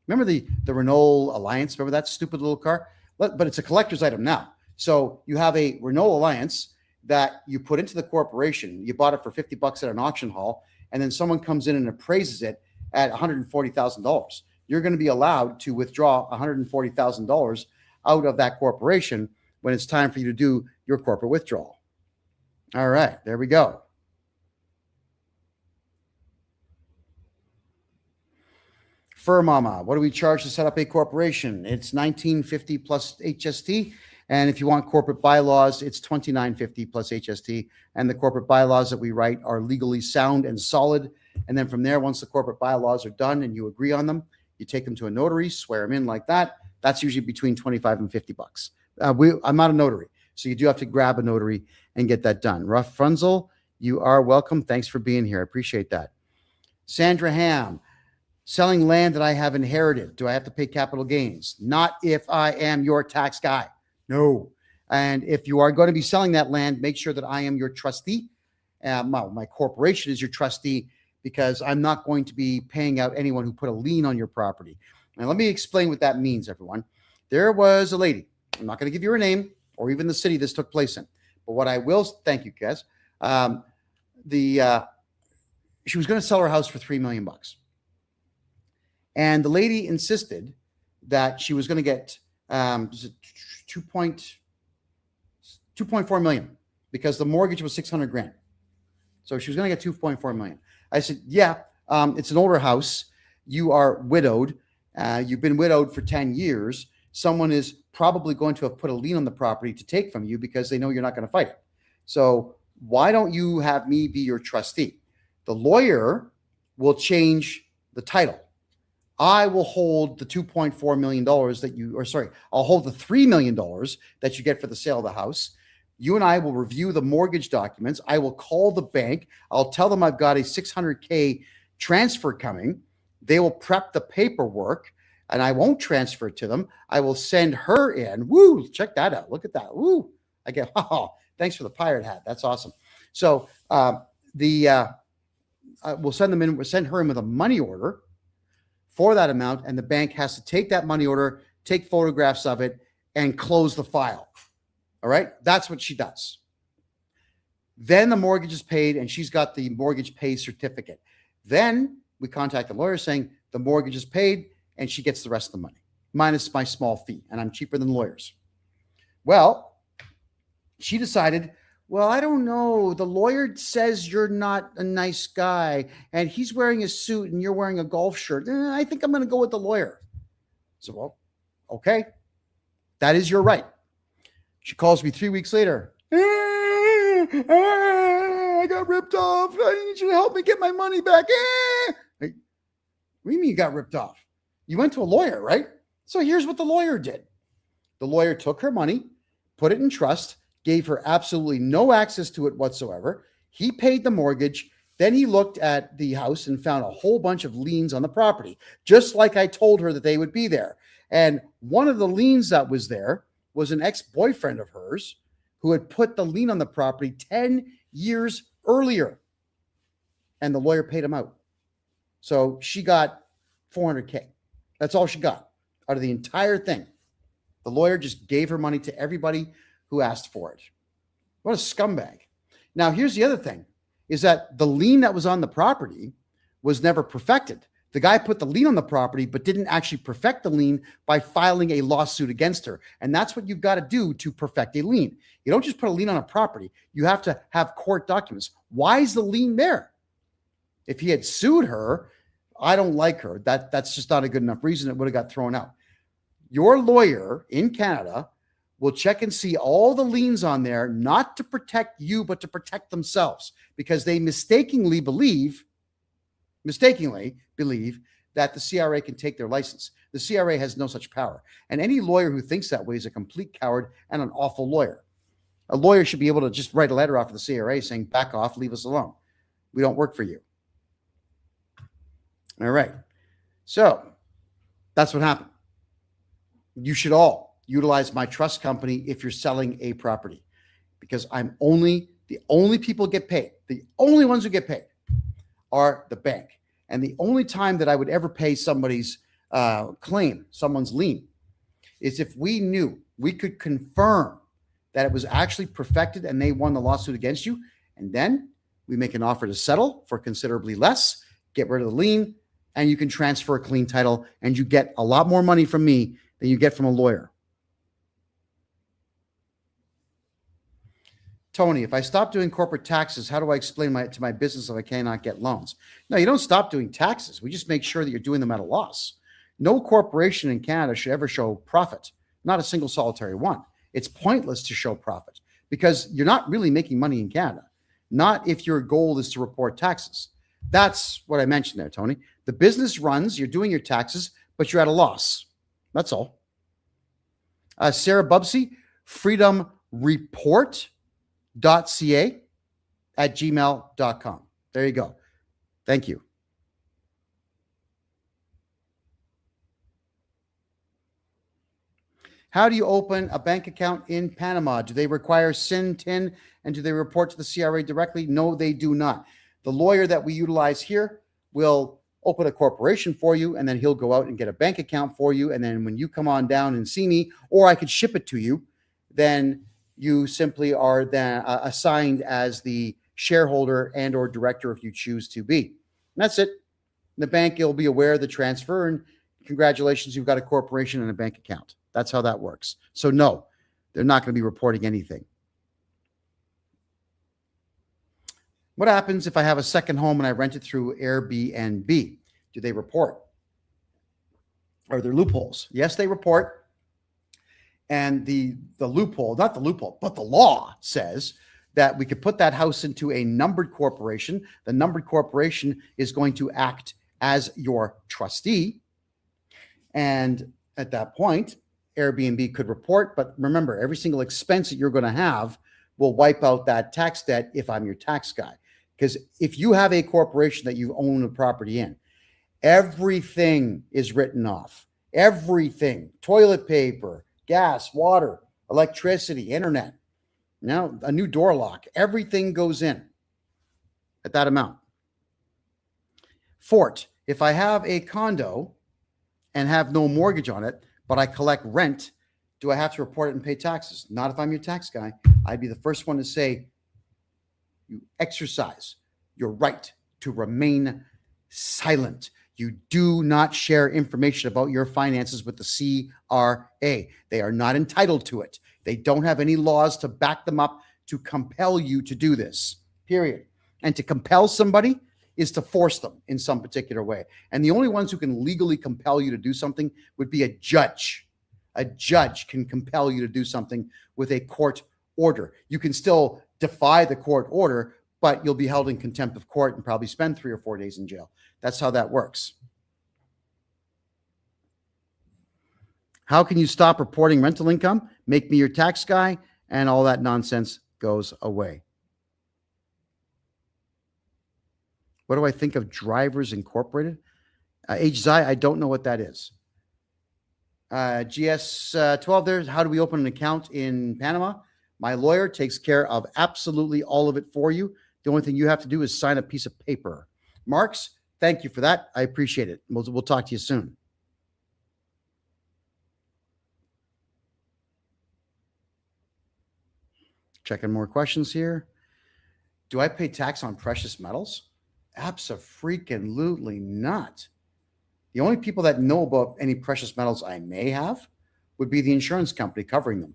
remember the Renault Alliance? Remember that stupid little car? But it's a collector's item now. So you have a Renault Alliance that you put into the corporation. You bought it for $50 at an auction hall, and then someone comes in and appraises it at $140,000. You're going to be allowed to withdraw $140,000 out of that corporation when it's time for you to do your corporate withdrawal. All right, there we go. Fur Mama, what do we charge to set up a corporation? It's $19.50 plus HST. And if you want corporate bylaws, it's $29.50 plus HST. And the corporate bylaws that we write are legally sound and solid. And then from there, once the corporate bylaws are done and you agree on them, you take them to a notary, swear them in like that. That's usually between $25 and $50. I'm not a notary, so you do have to grab a notary and get that done. Rough Frunzel, you are welcome. Thanks for being here. I appreciate that. Sandra Ham, selling land that I have inherited. Do I have to pay capital gains? Not if I am your tax guy. No. And if you are going to be selling that land, make sure that I am your trustee. My corporation is your trustee because I'm not going to be paying out anyone who put a lien on your property. And let me explain what that means, everyone. There was a lady. I'm not going to give you her name or even the city this took place in. But what I will, thank you, Kez. She was going to sell her house for $3 million. And the lady insisted that she was going to get 2.4 million because the mortgage was 600 grand. So she was going to get 2.4 million. I said, yeah, it's an older house. You are widowed. You've been widowed for 10 years. Someone is probably going to have put a lien on the property to take from you because they know you're not going to fight it. So why don't you have me be your trustee? The lawyer will change the title. I will hold the $2.4 million I'll hold the $3 million that you get for the sale of the house. You and I will review the mortgage documents. I will call the bank. I'll tell them I've got a $600K transfer coming. They will prep the paperwork and I won't transfer it to them. I will send her in. Woo, check that out. Look at that. Woo. I get, thanks for the pirate hat. That's awesome. So we'll send them in. We'll send her in with a money order for that amount, and the bank has to take that money order, take photographs of it, and close the file. All right? That's what she does. Then the mortgage is paid, and she's got the mortgage pay certificate. Then we contact the lawyer saying the mortgage is paid, and she gets the rest of the money, minus my small fee, and I'm cheaper than lawyers. Well, she decided, well, I don't know. The lawyer says you're not a nice guy and he's wearing a suit and you're wearing a golf shirt. I think I'm going to go with the lawyer. So, well, okay. That is your right. She calls me 3 weeks later. I got ripped off. I need you to help me get my money back. What do you mean you got ripped off? You went to a lawyer, right? So here's what the lawyer did. The lawyer took her money, put it in trust, gave her absolutely no access to it whatsoever. He paid the mortgage. Then he looked at the house and found a whole bunch of liens on the property, just like I told her that they would be there. And one of the liens that was there was an ex-boyfriend of hers who had put the lien on the property 10 years earlier. And the lawyer paid him out. So she got $400K. That's all she got out of the entire thing. The lawyer just gave her money to everybody who asked for it. What a scumbag. Now, here's the other thing, is that the lien that was on the property was never perfected. The guy put the lien on the property, but didn't actually perfect the lien by filing a lawsuit against her. And that's what you've got to do to perfect a lien. You don't just put a lien on a property. You have to have court documents. Why is the lien there? If he had sued her, I don't like her. That's just not a good enough reason. It would have got thrown out. Your lawyer in Canada will check and see all the liens on there, not to protect you, but to protect themselves, because they mistakenly believe that the CRA can take their license. The CRA has no such power. And any lawyer who thinks that way is a complete coward and an awful lawyer. A lawyer should be able to just write a letter off to the CRA saying, back off, leave us alone. We don't work for you. All right. So that's what happened. You should all utilize my trust company if you're selling a property, because the only people get paid. The only ones who get paid are the bank. And the only time that I would ever pay somebody's claim, someone's lien, is if we knew, we could confirm that it was actually perfected and they won the lawsuit against you. And then we make an offer to settle for considerably less, get rid of the lien, and you can transfer a clean title, and you get a lot more money from me than you get from a lawyer. Tony, if I stop doing corporate taxes, how do I explain to my business if I cannot get loans? No, you don't stop doing taxes. We just make sure that you're doing them at a loss. No corporation in Canada should ever show profit, not a single solitary one. It's pointless to show profit because you're not really making money in Canada, not if your goal is to report taxes. That's what I mentioned there, Tony. The business runs, you're doing your taxes, but you're at a loss. That's all. Sarah Bubsy, freedomreport.ca@gmail.com. There you go. Thank you. How do you open a bank account in Panama? Do they require SIN, TIN, and do they report to the CRA directly? No, they do not. The lawyer that we utilize here will open a corporation for you, and then he'll go out and get a bank account for you. And then when you come on down and see me, or I could ship it to you, then you simply are then assigned as the shareholder and or director if you choose to be. And that's it. The bank will be aware of the transfer, and congratulations, you've got a corporation and a bank account. That's how that works. So no, they're not going to be reporting anything. What happens if I have a second home and I rent it through Airbnb? Do they report? Are there loopholes? Yes, they report. And the loophole, not the loophole, but the law says that we could put that house into a numbered corporation. The numbered corporation is going to act as your trustee. And at that point, Airbnb could report. But remember, every single expense that you're going to have will wipe out that tax debt if I'm your tax guy. Because if you have a corporation that you own a property in, everything is written off. Everything. Toilet paper, gas, water, electricity, internet. Now, a new door lock. Everything goes in at that amount. Fort, if I have a condo and have no mortgage on it, but I collect rent, do I have to report it and pay taxes? Not if I'm your tax guy. I'd be the first one to say, you exercise your right to remain silent. You do not share information about your finances with the CRA. They are not entitled to it. They don't have any laws to back them up to compel you to do this, period. And to compel somebody is to force them in some particular way. And the only ones who can legally compel you to do something would be a judge. A judge can compel you to do something with a court order. You can still defy the court order, but you'll be held in contempt of court and probably spend 3 or 4 days in jail. That's how that works. How can you stop reporting rental income? Make me your tax guy, and all that nonsense goes away. What do I think of Drivers Incorporated? HZI, I don't know what that is. GS12 there. How do we open an account in Panama? My lawyer takes care of absolutely all of it for you. The only thing you have to do is sign a piece of paper. Marks, thank you for that. I appreciate it. We'll talk to you soon. Checking more questions here. Do I pay tax on precious metals? Abso-freaking-lutely not. The only people that know about any precious metals I may have would be the insurance company covering them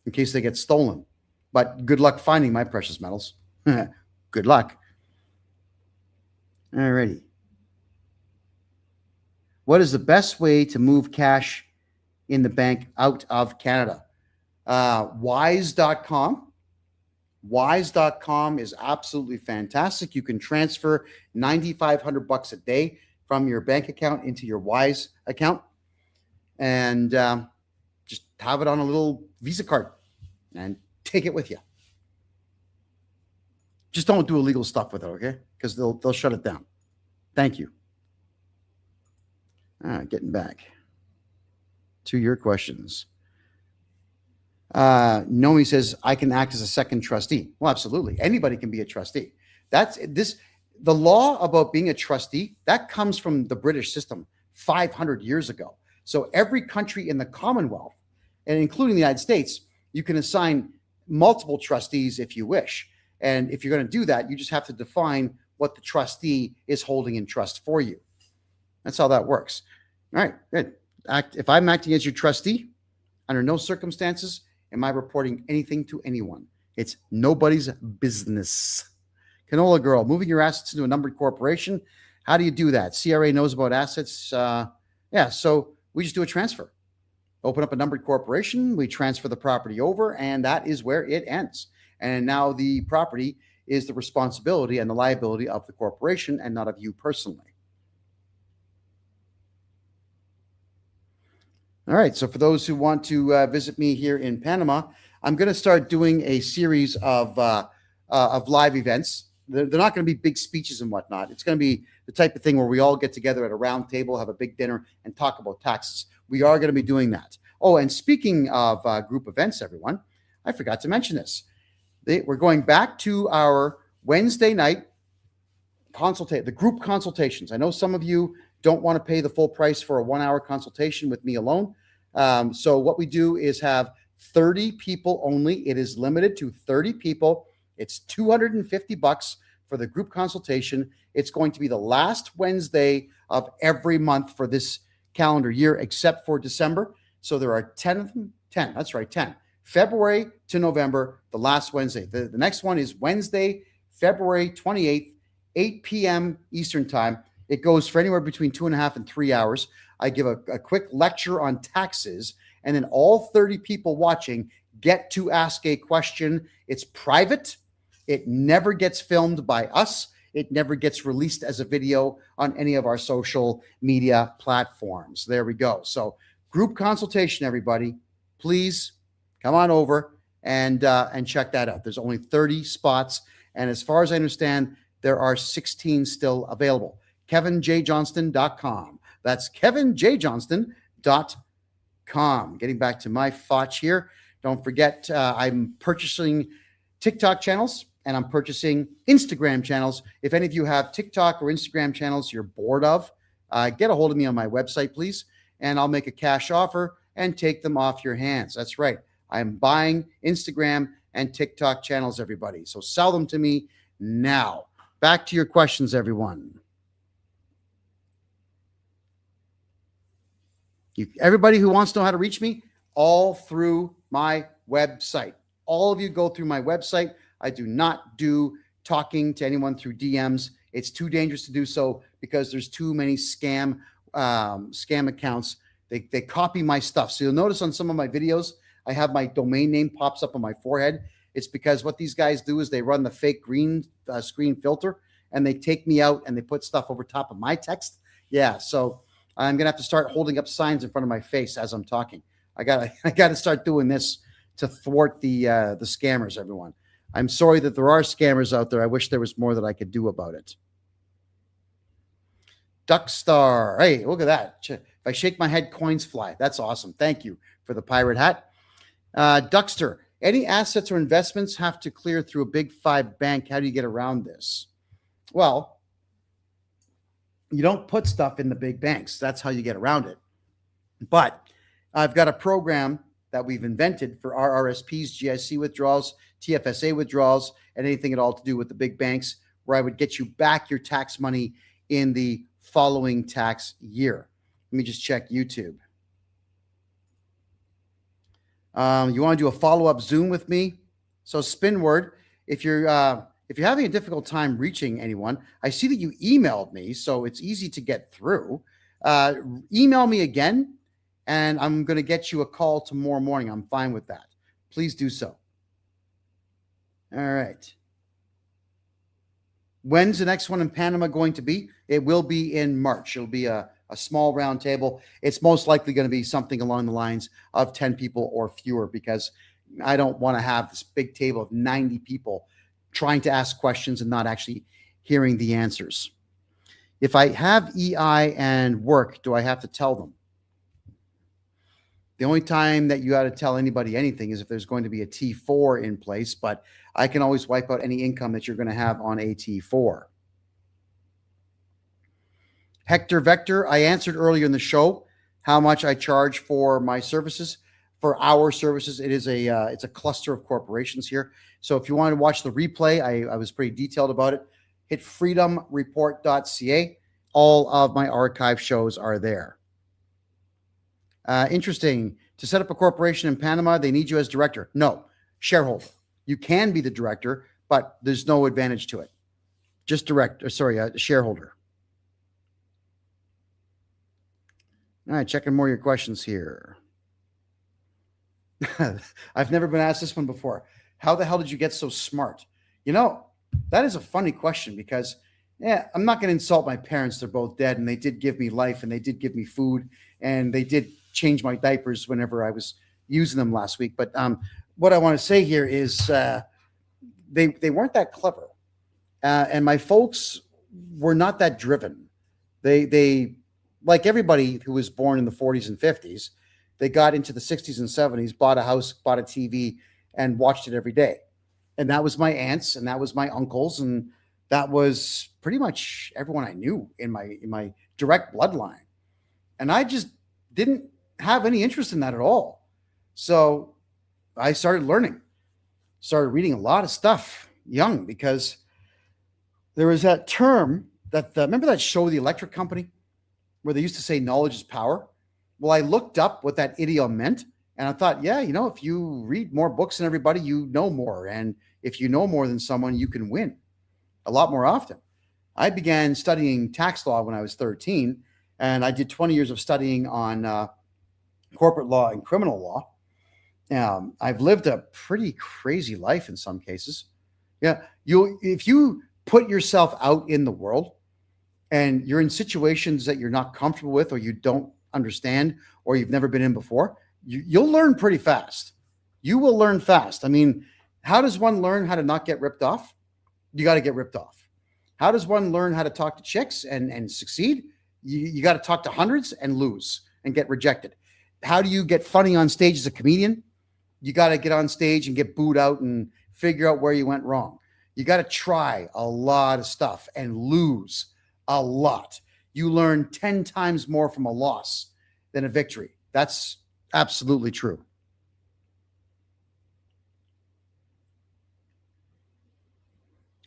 in case they get stolen. But good luck finding my precious metals. Good luck. All righty. What is the best way to move cash in the bank out of Canada? Wise.com. Wise.com is absolutely fantastic. You can transfer $9,500 a day from your bank account into your Wise account and just have it on a little Visa card and take it with you. Just don't do illegal stuff with it, okay? Because they'll shut it down. Thank you. All right, getting back to your questions. Nomi says, I can act as a second trustee. Well, absolutely. Anybody can be a trustee. The law about being a trustee, that comes from the British system 500 years ago. So every country in the Commonwealth, and including the United States, you can assign multiple trustees if you wish. And if you're going to do that, you just have to define what the trustee is holding in trust for you. That's how that works. All right, good. If I'm acting as your trustee, under no circumstances am I reporting anything to anyone. It's nobody's business. Canola Girl, moving your assets into a numbered corporation. How do you do that? CRA knows about assets. So we just do a transfer. Open up a numbered corporation. We transfer the property over, and that is where it ends. And now the property is the responsibility and the liability of the corporation and not of you personally. All right. So for those who want to visit me here in Panama, I'm going to start doing a series of live events. They're not going to be big speeches and whatnot. It's going to be the type of thing where we all get together at a round table, have a big dinner, and talk about taxes. We are going to be doing that. Oh, and speaking of group events, everyone, I forgot to mention this. We're going back to our Wednesday night the group consultations. I know some of you don't want to pay the full price for a 1-hour consultation with me alone. So what we do is have 30 people only. It is limited to 30 people. It's $250 for the group consultation. It's going to be the last Wednesday of every month for this calendar year, except for December. So there are 10 of them. 10. That's right, 10. February to November, the last Wednesday. The next one is Wednesday, February 28th, 8 p.m. Eastern Time. It goes for anywhere between 2.5 and 3 hours. I give a quick lecture on taxes, and then all 30 people watching get to ask a question. It's private. It never gets filmed by us. It never gets released as a video on any of our social media platforms. There we go. So group consultation, everybody. Please come on over and check that out. There's only 30 spots. And as far as I understand, there are 16 still available. KevinJJohnston.com. That's KevinJJohnston.com. Getting back to my thoughts here. Don't forget, I'm purchasing TikTok channels and I'm purchasing Instagram channels. If any of you have TikTok or Instagram channels you're bored of, get a hold of me on my website, please, and I'll make a cash offer and take them off your hands. That's right. I'm buying Instagram and TikTok channels, everybody. So sell them to me now. Back to your questions, everyone. Everybody who wants to know how to reach me, all through my website. All of you go through my website. I do not do talking to anyone through DMs. It's too dangerous to do so because there's too many scam accounts. They copy my stuff. So you'll notice on some of my videos, I have my domain name pops up on my forehead. It's because what these guys do is they run the fake green screen filter and they take me out and they put stuff over top of my text. Yeah, so I'm gonna have to start holding up signs in front of my face as I'm talking. I gotta start doing this to thwart the scammers. Everyone, I'm sorry that there are scammers out there. I wish there was more that I could do about it. Duckstar, hey, look at that. If I shake my head, coins fly. That's awesome. Thank you for the pirate hat. Duckster, any assets or investments have to clear through a big five bank. How do you get around this? Well, you don't put stuff in the big banks. That's how you get around it. But I've got a program that we've invented for RRSPs, GIC withdrawals, TFSA withdrawals, and anything at all to do with the big banks, where I would get you back your tax money in the following tax year. Let me just check YouTube. You want to do a follow-up Zoom with me? So Spinword, if you're having a difficult time reaching anyone, I see that you emailed me, so it's easy to get through. Email me again, and I'm going to get you a call tomorrow morning. I'm fine with that. Please do so. All right. When's the next one in Panama going to be? It will be in March. It'll be a small round table. It's most likely going to be something along the lines of 10 people or fewer, because I don't want to have this big table of 90 people trying to ask questions and not actually hearing the answers. If I have EI and work, do I have to tell them? The only time that you got to tell anybody anything is if there's going to be a T4 in place, but I can always wipe out any income that you're going to have on a T4. Hector Vector, I answered earlier in the show how much I charge for my services. For our services, it's a cluster of corporations here. So if you want to watch the replay, I was pretty detailed about it. Hit freedomreport.ca. All of my archive shows are there. Interesting. To set up a corporation in Panama, they need you as director. No, shareholder. You can be the director, but there's no advantage to it. Just shareholder. All right, checking more of your questions here. I've never been asked this one before. How the hell did you get so smart? You know, that is a funny question, because I'm not going to insult my parents. They're both dead, and they did give me life, and they did give me food, and they did change my diapers whenever I was using them last week. But what I want to say here is they weren't that clever, and my folks were not that driven. They like everybody who was born in the 40s and 50s, they got into the 60s and 70s, bought a house, bought a TV, and watched it every day. And that was my aunts, and that was my uncles, and that was pretty much everyone I knew in my direct bloodline. And I just didn't have any interest in that at all. So I started reading a lot of stuff young, because there was that term that remember that show, The Electric Company, where they used to say knowledge is power? Well, I looked up what that idiom meant, and I thought, yeah, if you read more books than everybody, you know more. And if you know more than someone, you can win a lot more often. I began studying tax law when I was 13, and I did 20 years of studying on corporate law and criminal law. I've lived a pretty crazy life in some cases. Yeah, if you put yourself out in the world and you're in situations that you're not comfortable with, or you don't understand, or you've never been in before, you'll learn pretty fast. You will learn fast. I mean, how does one learn how to not get ripped off? You got to get ripped off. How does one learn how to talk to chicks and succeed? You got to talk to hundreds and lose and get rejected. How do you get funny on stage as a comedian? You got to get on stage and get booed out and figure out where you went wrong. You got to try a lot of stuff and lose a lot. You learn 10 times more from a loss than a victory. That's absolutely true.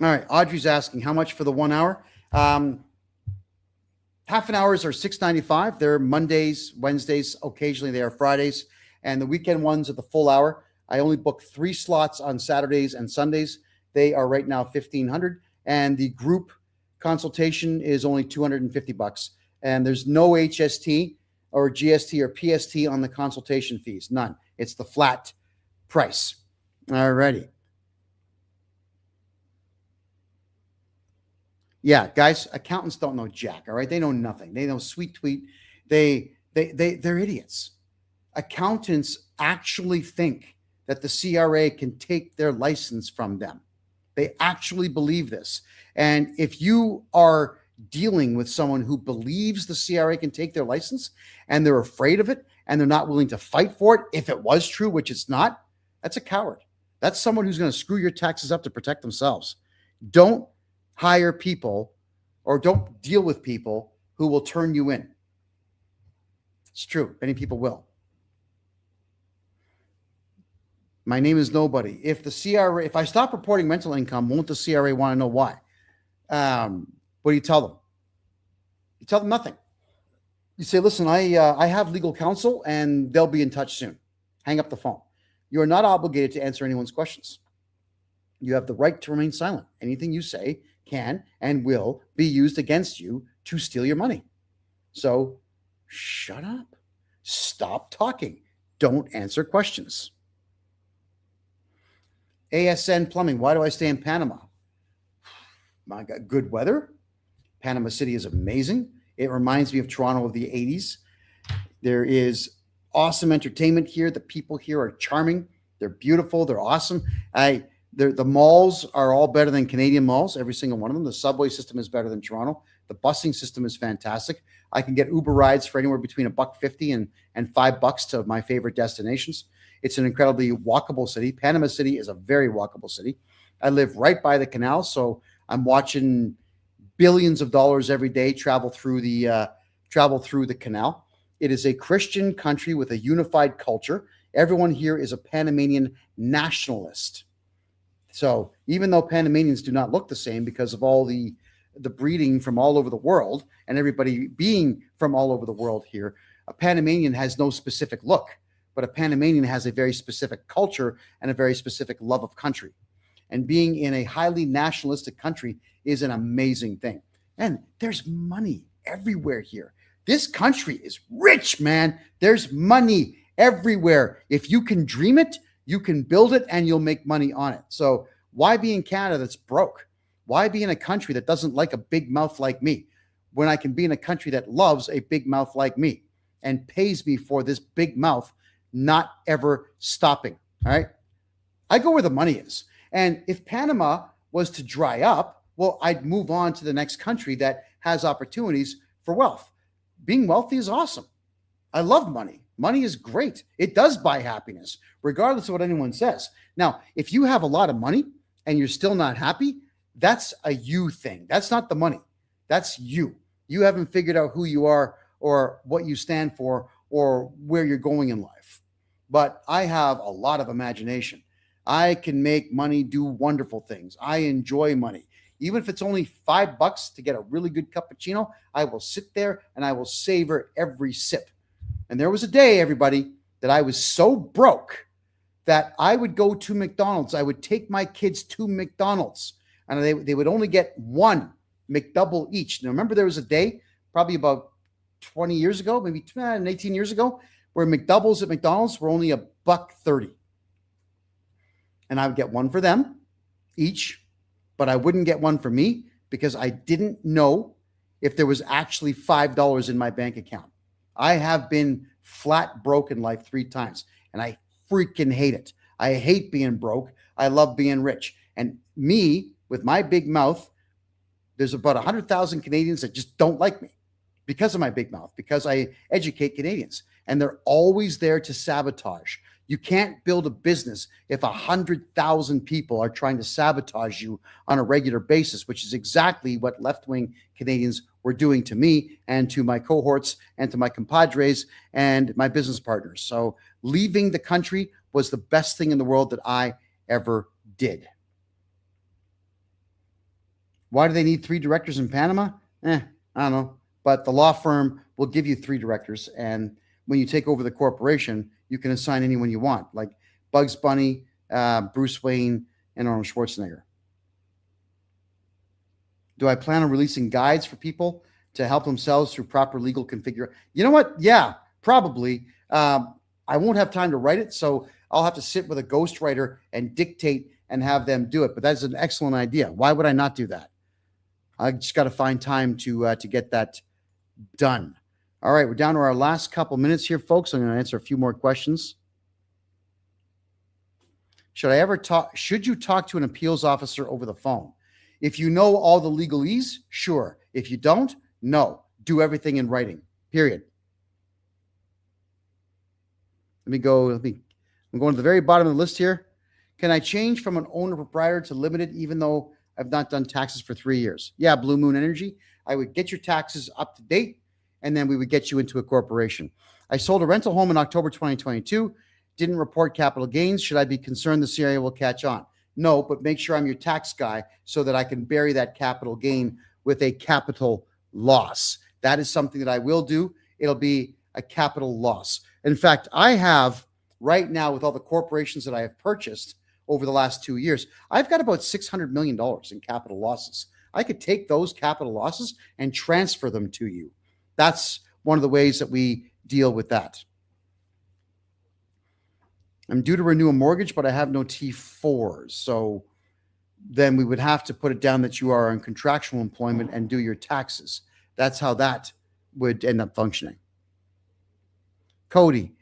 All right. Audrey's asking how much for the 1 hour. Half an hours are $6.95. They're Mondays, Wednesdays. Occasionally they are Fridays. And the weekend ones are the full hour. I only book 3 slots on Saturdays and Sundays. They are right now $1,500. And the group consultation is only $250. And there's no HST or GST or PST on the consultation fees. None. It's the flat price. All righty. Yeah, guys, accountants don't know jack, all right? They know nothing. They know sweet tweet. They're idiots. Accountants actually think that the CRA can take their license from them. They actually believe this. And if you are dealing with someone who believes the CRA can take their license and they're afraid of it and they're not willing to fight for it, if it was true, which it's not, that's a coward. That's someone who's going to screw your taxes up to protect themselves. Don't hire people or don't deal with people who will turn you in. It's true. Many people will. My name is nobody. If the CRA, if I stop reporting rental income, won't the CRA want to know why? What do you tell them? You tell them nothing. You say, listen, I have legal counsel and they'll be in touch soon. Hang up the phone. You are not obligated to answer anyone's questions. You have the right to remain silent. Anything you say can and will be used against you to steal your money. So shut up. Stop talking. Don't answer questions. ASN Plumbing. Why do I stay in Panama? My God, good weather. Panama City is amazing. It reminds me of Toronto of the 80s. There is awesome entertainment here. The people here are charming. They're beautiful. They're awesome. The malls are all better than Canadian malls, every single one of them. The subway system is better than Toronto. The busing system is fantastic. I can get Uber rides for anywhere between $1.50 and $5 to my favorite destinations. It's an incredibly walkable city. Panama City is a very walkable city. I live right by the canal, so I'm watching billions of dollars every day travel through the canal. It is a Christian country with a unified culture. Everyone here is a Panamanian nationalist. So even though Panamanians do not look the same because of all the breeding from all over the world and everybody being from all over the world here, a Panamanian has no specific look, but a Panamanian has a very specific culture and a very specific love of country. And being in a highly nationalistic country is an amazing thing. And there's money everywhere here. This country is rich, man. There's money everywhere. If you can dream it, you can build it and you'll make money on it. So why be in Canada that's broke? Why be in a country that doesn't like a big mouth like me when I can be in a country that loves a big mouth like me and pays me for this big mouth not ever stopping? All right. I go where the money is. And if Panama was to dry up, well, I'd move on to the next country that has opportunities for wealth. Being wealthy is awesome. I love money. Money is great. It does buy happiness, regardless of what anyone says. Now, if you have a lot of money and you're still not happy, that's a you thing. That's not the money. That's you. You haven't figured out who you are or what you stand for or where you're going in life. But I have a lot of imagination. I can make money do wonderful things. I enjoy money. Even if it's only $5 to get a really good cappuccino, I will sit there and I will savor every sip. And there was a day, everybody, that I was so broke that I would go to McDonald's. I would take my kids to McDonald's and they would only get one McDouble each. Now, remember there was a day, probably about 20 years ago, maybe 18 years ago, where McDoubles at McDonald's were only $1.30. And I would get one for them each, but I wouldn't get one for me because I didn't know if there was actually $5 in my bank account. I have been flat broke in life 3 times, and I freaking hate it. I hate being broke. I love being rich. And me, with my big mouth, there's about 100,000 Canadians that just don't like me because of my big mouth, because I educate Canadians, and they're always there to sabotage. You can't build a business if 100,000 people are trying to sabotage you on a regular basis, which is exactly what left-wing Canadians were doing to me and to my cohorts and to my compadres and my business partners. So leaving the country was the best thing in the world that I ever did. Why do they need 3 directors in Panama? I don't know. But the law firm will give you 3 directors. And when you take over the corporation, you can assign anyone you want, like Bugs Bunny, Bruce Wayne, and Arnold Schwarzenegger. Do I plan on releasing guides for people to help themselves through proper legal configuration? You know what? Yeah, probably. I won't have time to write it, so I'll have to sit with a ghostwriter and dictate and have them do it. But that's an excellent idea. Why would I not do that? I just got to find time to get that done. All right, we're down to our last couple minutes here, folks. I'm going to answer a few more questions. Should you talk to an appeals officer over the phone? If you know all the legalese, sure. If you don't, no. Do everything in writing, period. I'm going to the very bottom of the list here. Can I change from an owner proprietor to limited even though I've not done taxes for 3 years? Yeah, Blue Moon Energy. I would get your taxes up to date, and then we would get you into a corporation. I sold a rental home in October 2022. Didn't report capital gains. Should I be concerned the CRA will catch on? No, but make sure I'm your tax guy so that I can bury that capital gain with a capital loss. That is something that I will do. It'll be a capital loss. In fact, I have right now, with all the corporations that I have purchased over the last 2 years, I've got about $600 million in capital losses. I could take those capital losses and transfer them to you. That's one of the ways that we deal with that. I'm due to renew a mortgage, but I have no T4s. So then we would have to put it down that you are on contractual employment and do your taxes. That's how that would end up functioning. Cody,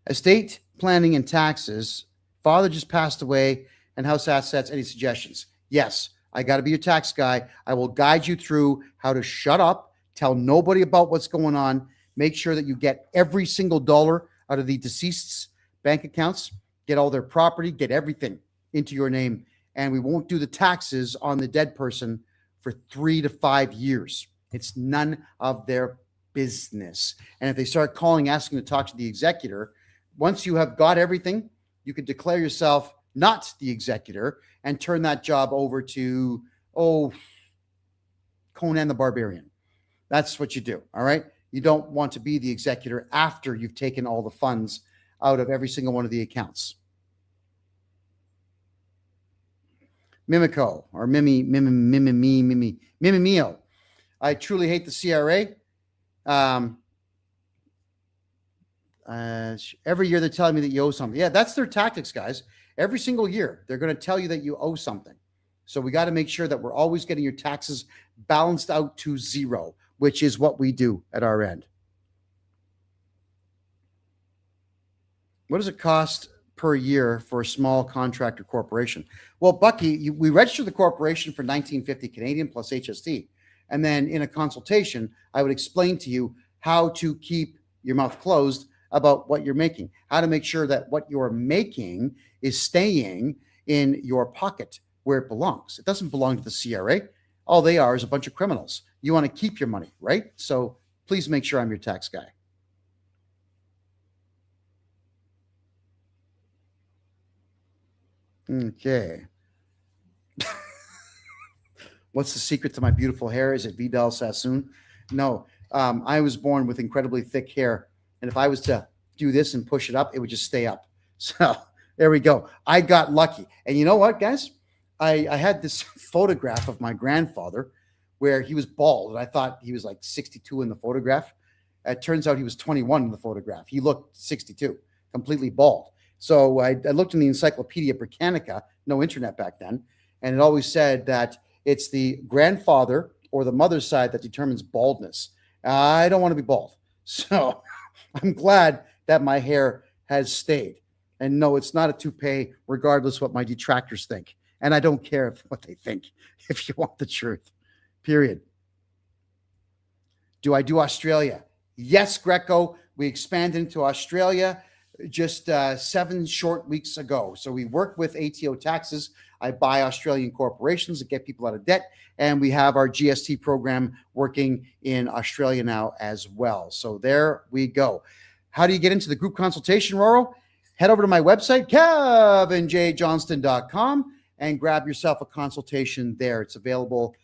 estate planning and taxes. Father just passed away and house assets. Any suggestions? Yes, I got to be your tax guy. I will guide you through how to shut up, tell nobody about what's going on, make sure that you get every single dollar out of the deceased's bank accounts, get all their property, get everything into your name. And we won't do the taxes on the dead person for 3 to 5 years. It's none of their business. And if they start calling, asking to talk to the executor, once you have got everything, you can declare yourself not the executor and turn that job over to, Conan the Barbarian. That's what you do, all right? You don't want to be the executor after you've taken all the funds out of every single one of the accounts. Mimico or Mimimio. I truly hate the CRA. Every year they're telling me that you owe something. Yeah, that's their tactics, guys. Every single year they're going to tell you that you owe something. So we got to make sure that we're always getting your taxes balanced out to zero, which is what we do at our end. What does it cost per year for a small contractor corporation? Well, Bucky, we register the corporation for $19.50 Canadian plus HST. And then in a consultation, I would explain to you how to keep your mouth closed about what you're making, how to make sure that what you're making is staying in your pocket where it belongs. It doesn't belong to the CRA. All they are is a bunch of criminals. You want to keep your money, right? So please make sure I'm your tax guy. Okay. What's the secret to my beautiful hair? Is it Vidal Sassoon? No. I was born with incredibly thick hair. And if I was to do this and push it up, it would just stay up. So there we go. I got lucky. And you know what, guys? I had this photograph of my grandfather where he was bald. And I thought he was like 62 in the photograph. It turns out he was 21 in the photograph. He looked 62, completely bald. So I looked in the Encyclopedia Britannica, no internet back then, and it always said that it's the grandfather or the mother's side that determines baldness. I don't want to be bald. So I'm glad that my hair has stayed. And no, it's not a toupee, regardless what my detractors think. And I don't care what they think, if you want the truth, period. Do I do Australia? Yes, Greco. We expanded into Australia just 7 short weeks ago. So we work with ATO Taxes. I buy Australian corporations to get people out of debt. And we have our GST program working in Australia now as well. So there we go. How do you get into the group consultation, Roro? Head over to my website, kevinjjohnston.com, and grab yourself a consultation there. It's available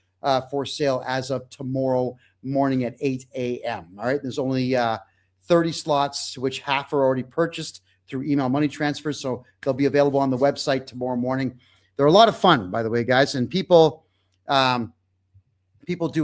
for sale as of tomorrow morning at 8 a.m. All right. There's only 30 slots, to which half are already purchased through email money transfers. So they'll be available on the website tomorrow morning. They're a lot of fun, by the way, guys. And people do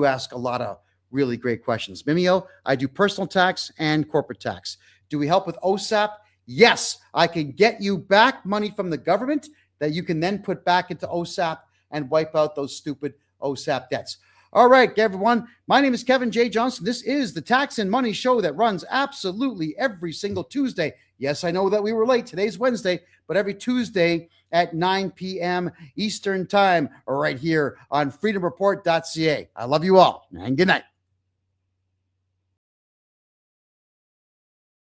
ask a lot of really great questions. Mimeo, I do personal tax and corporate tax. Do we help with OSAP? Yes, I can get you back money from the government that you can then put back into OSAP and wipe out those stupid OSAP debts. All right, everyone. My name is Kevin J. Johnston. This is the Tax and Money Show that runs absolutely every single Tuesday. Yes, I know that we were late. Today's Wednesday, but every Tuesday at 9 p.m. Eastern Time, right here on freedomreport.ca. I love you all, and good night.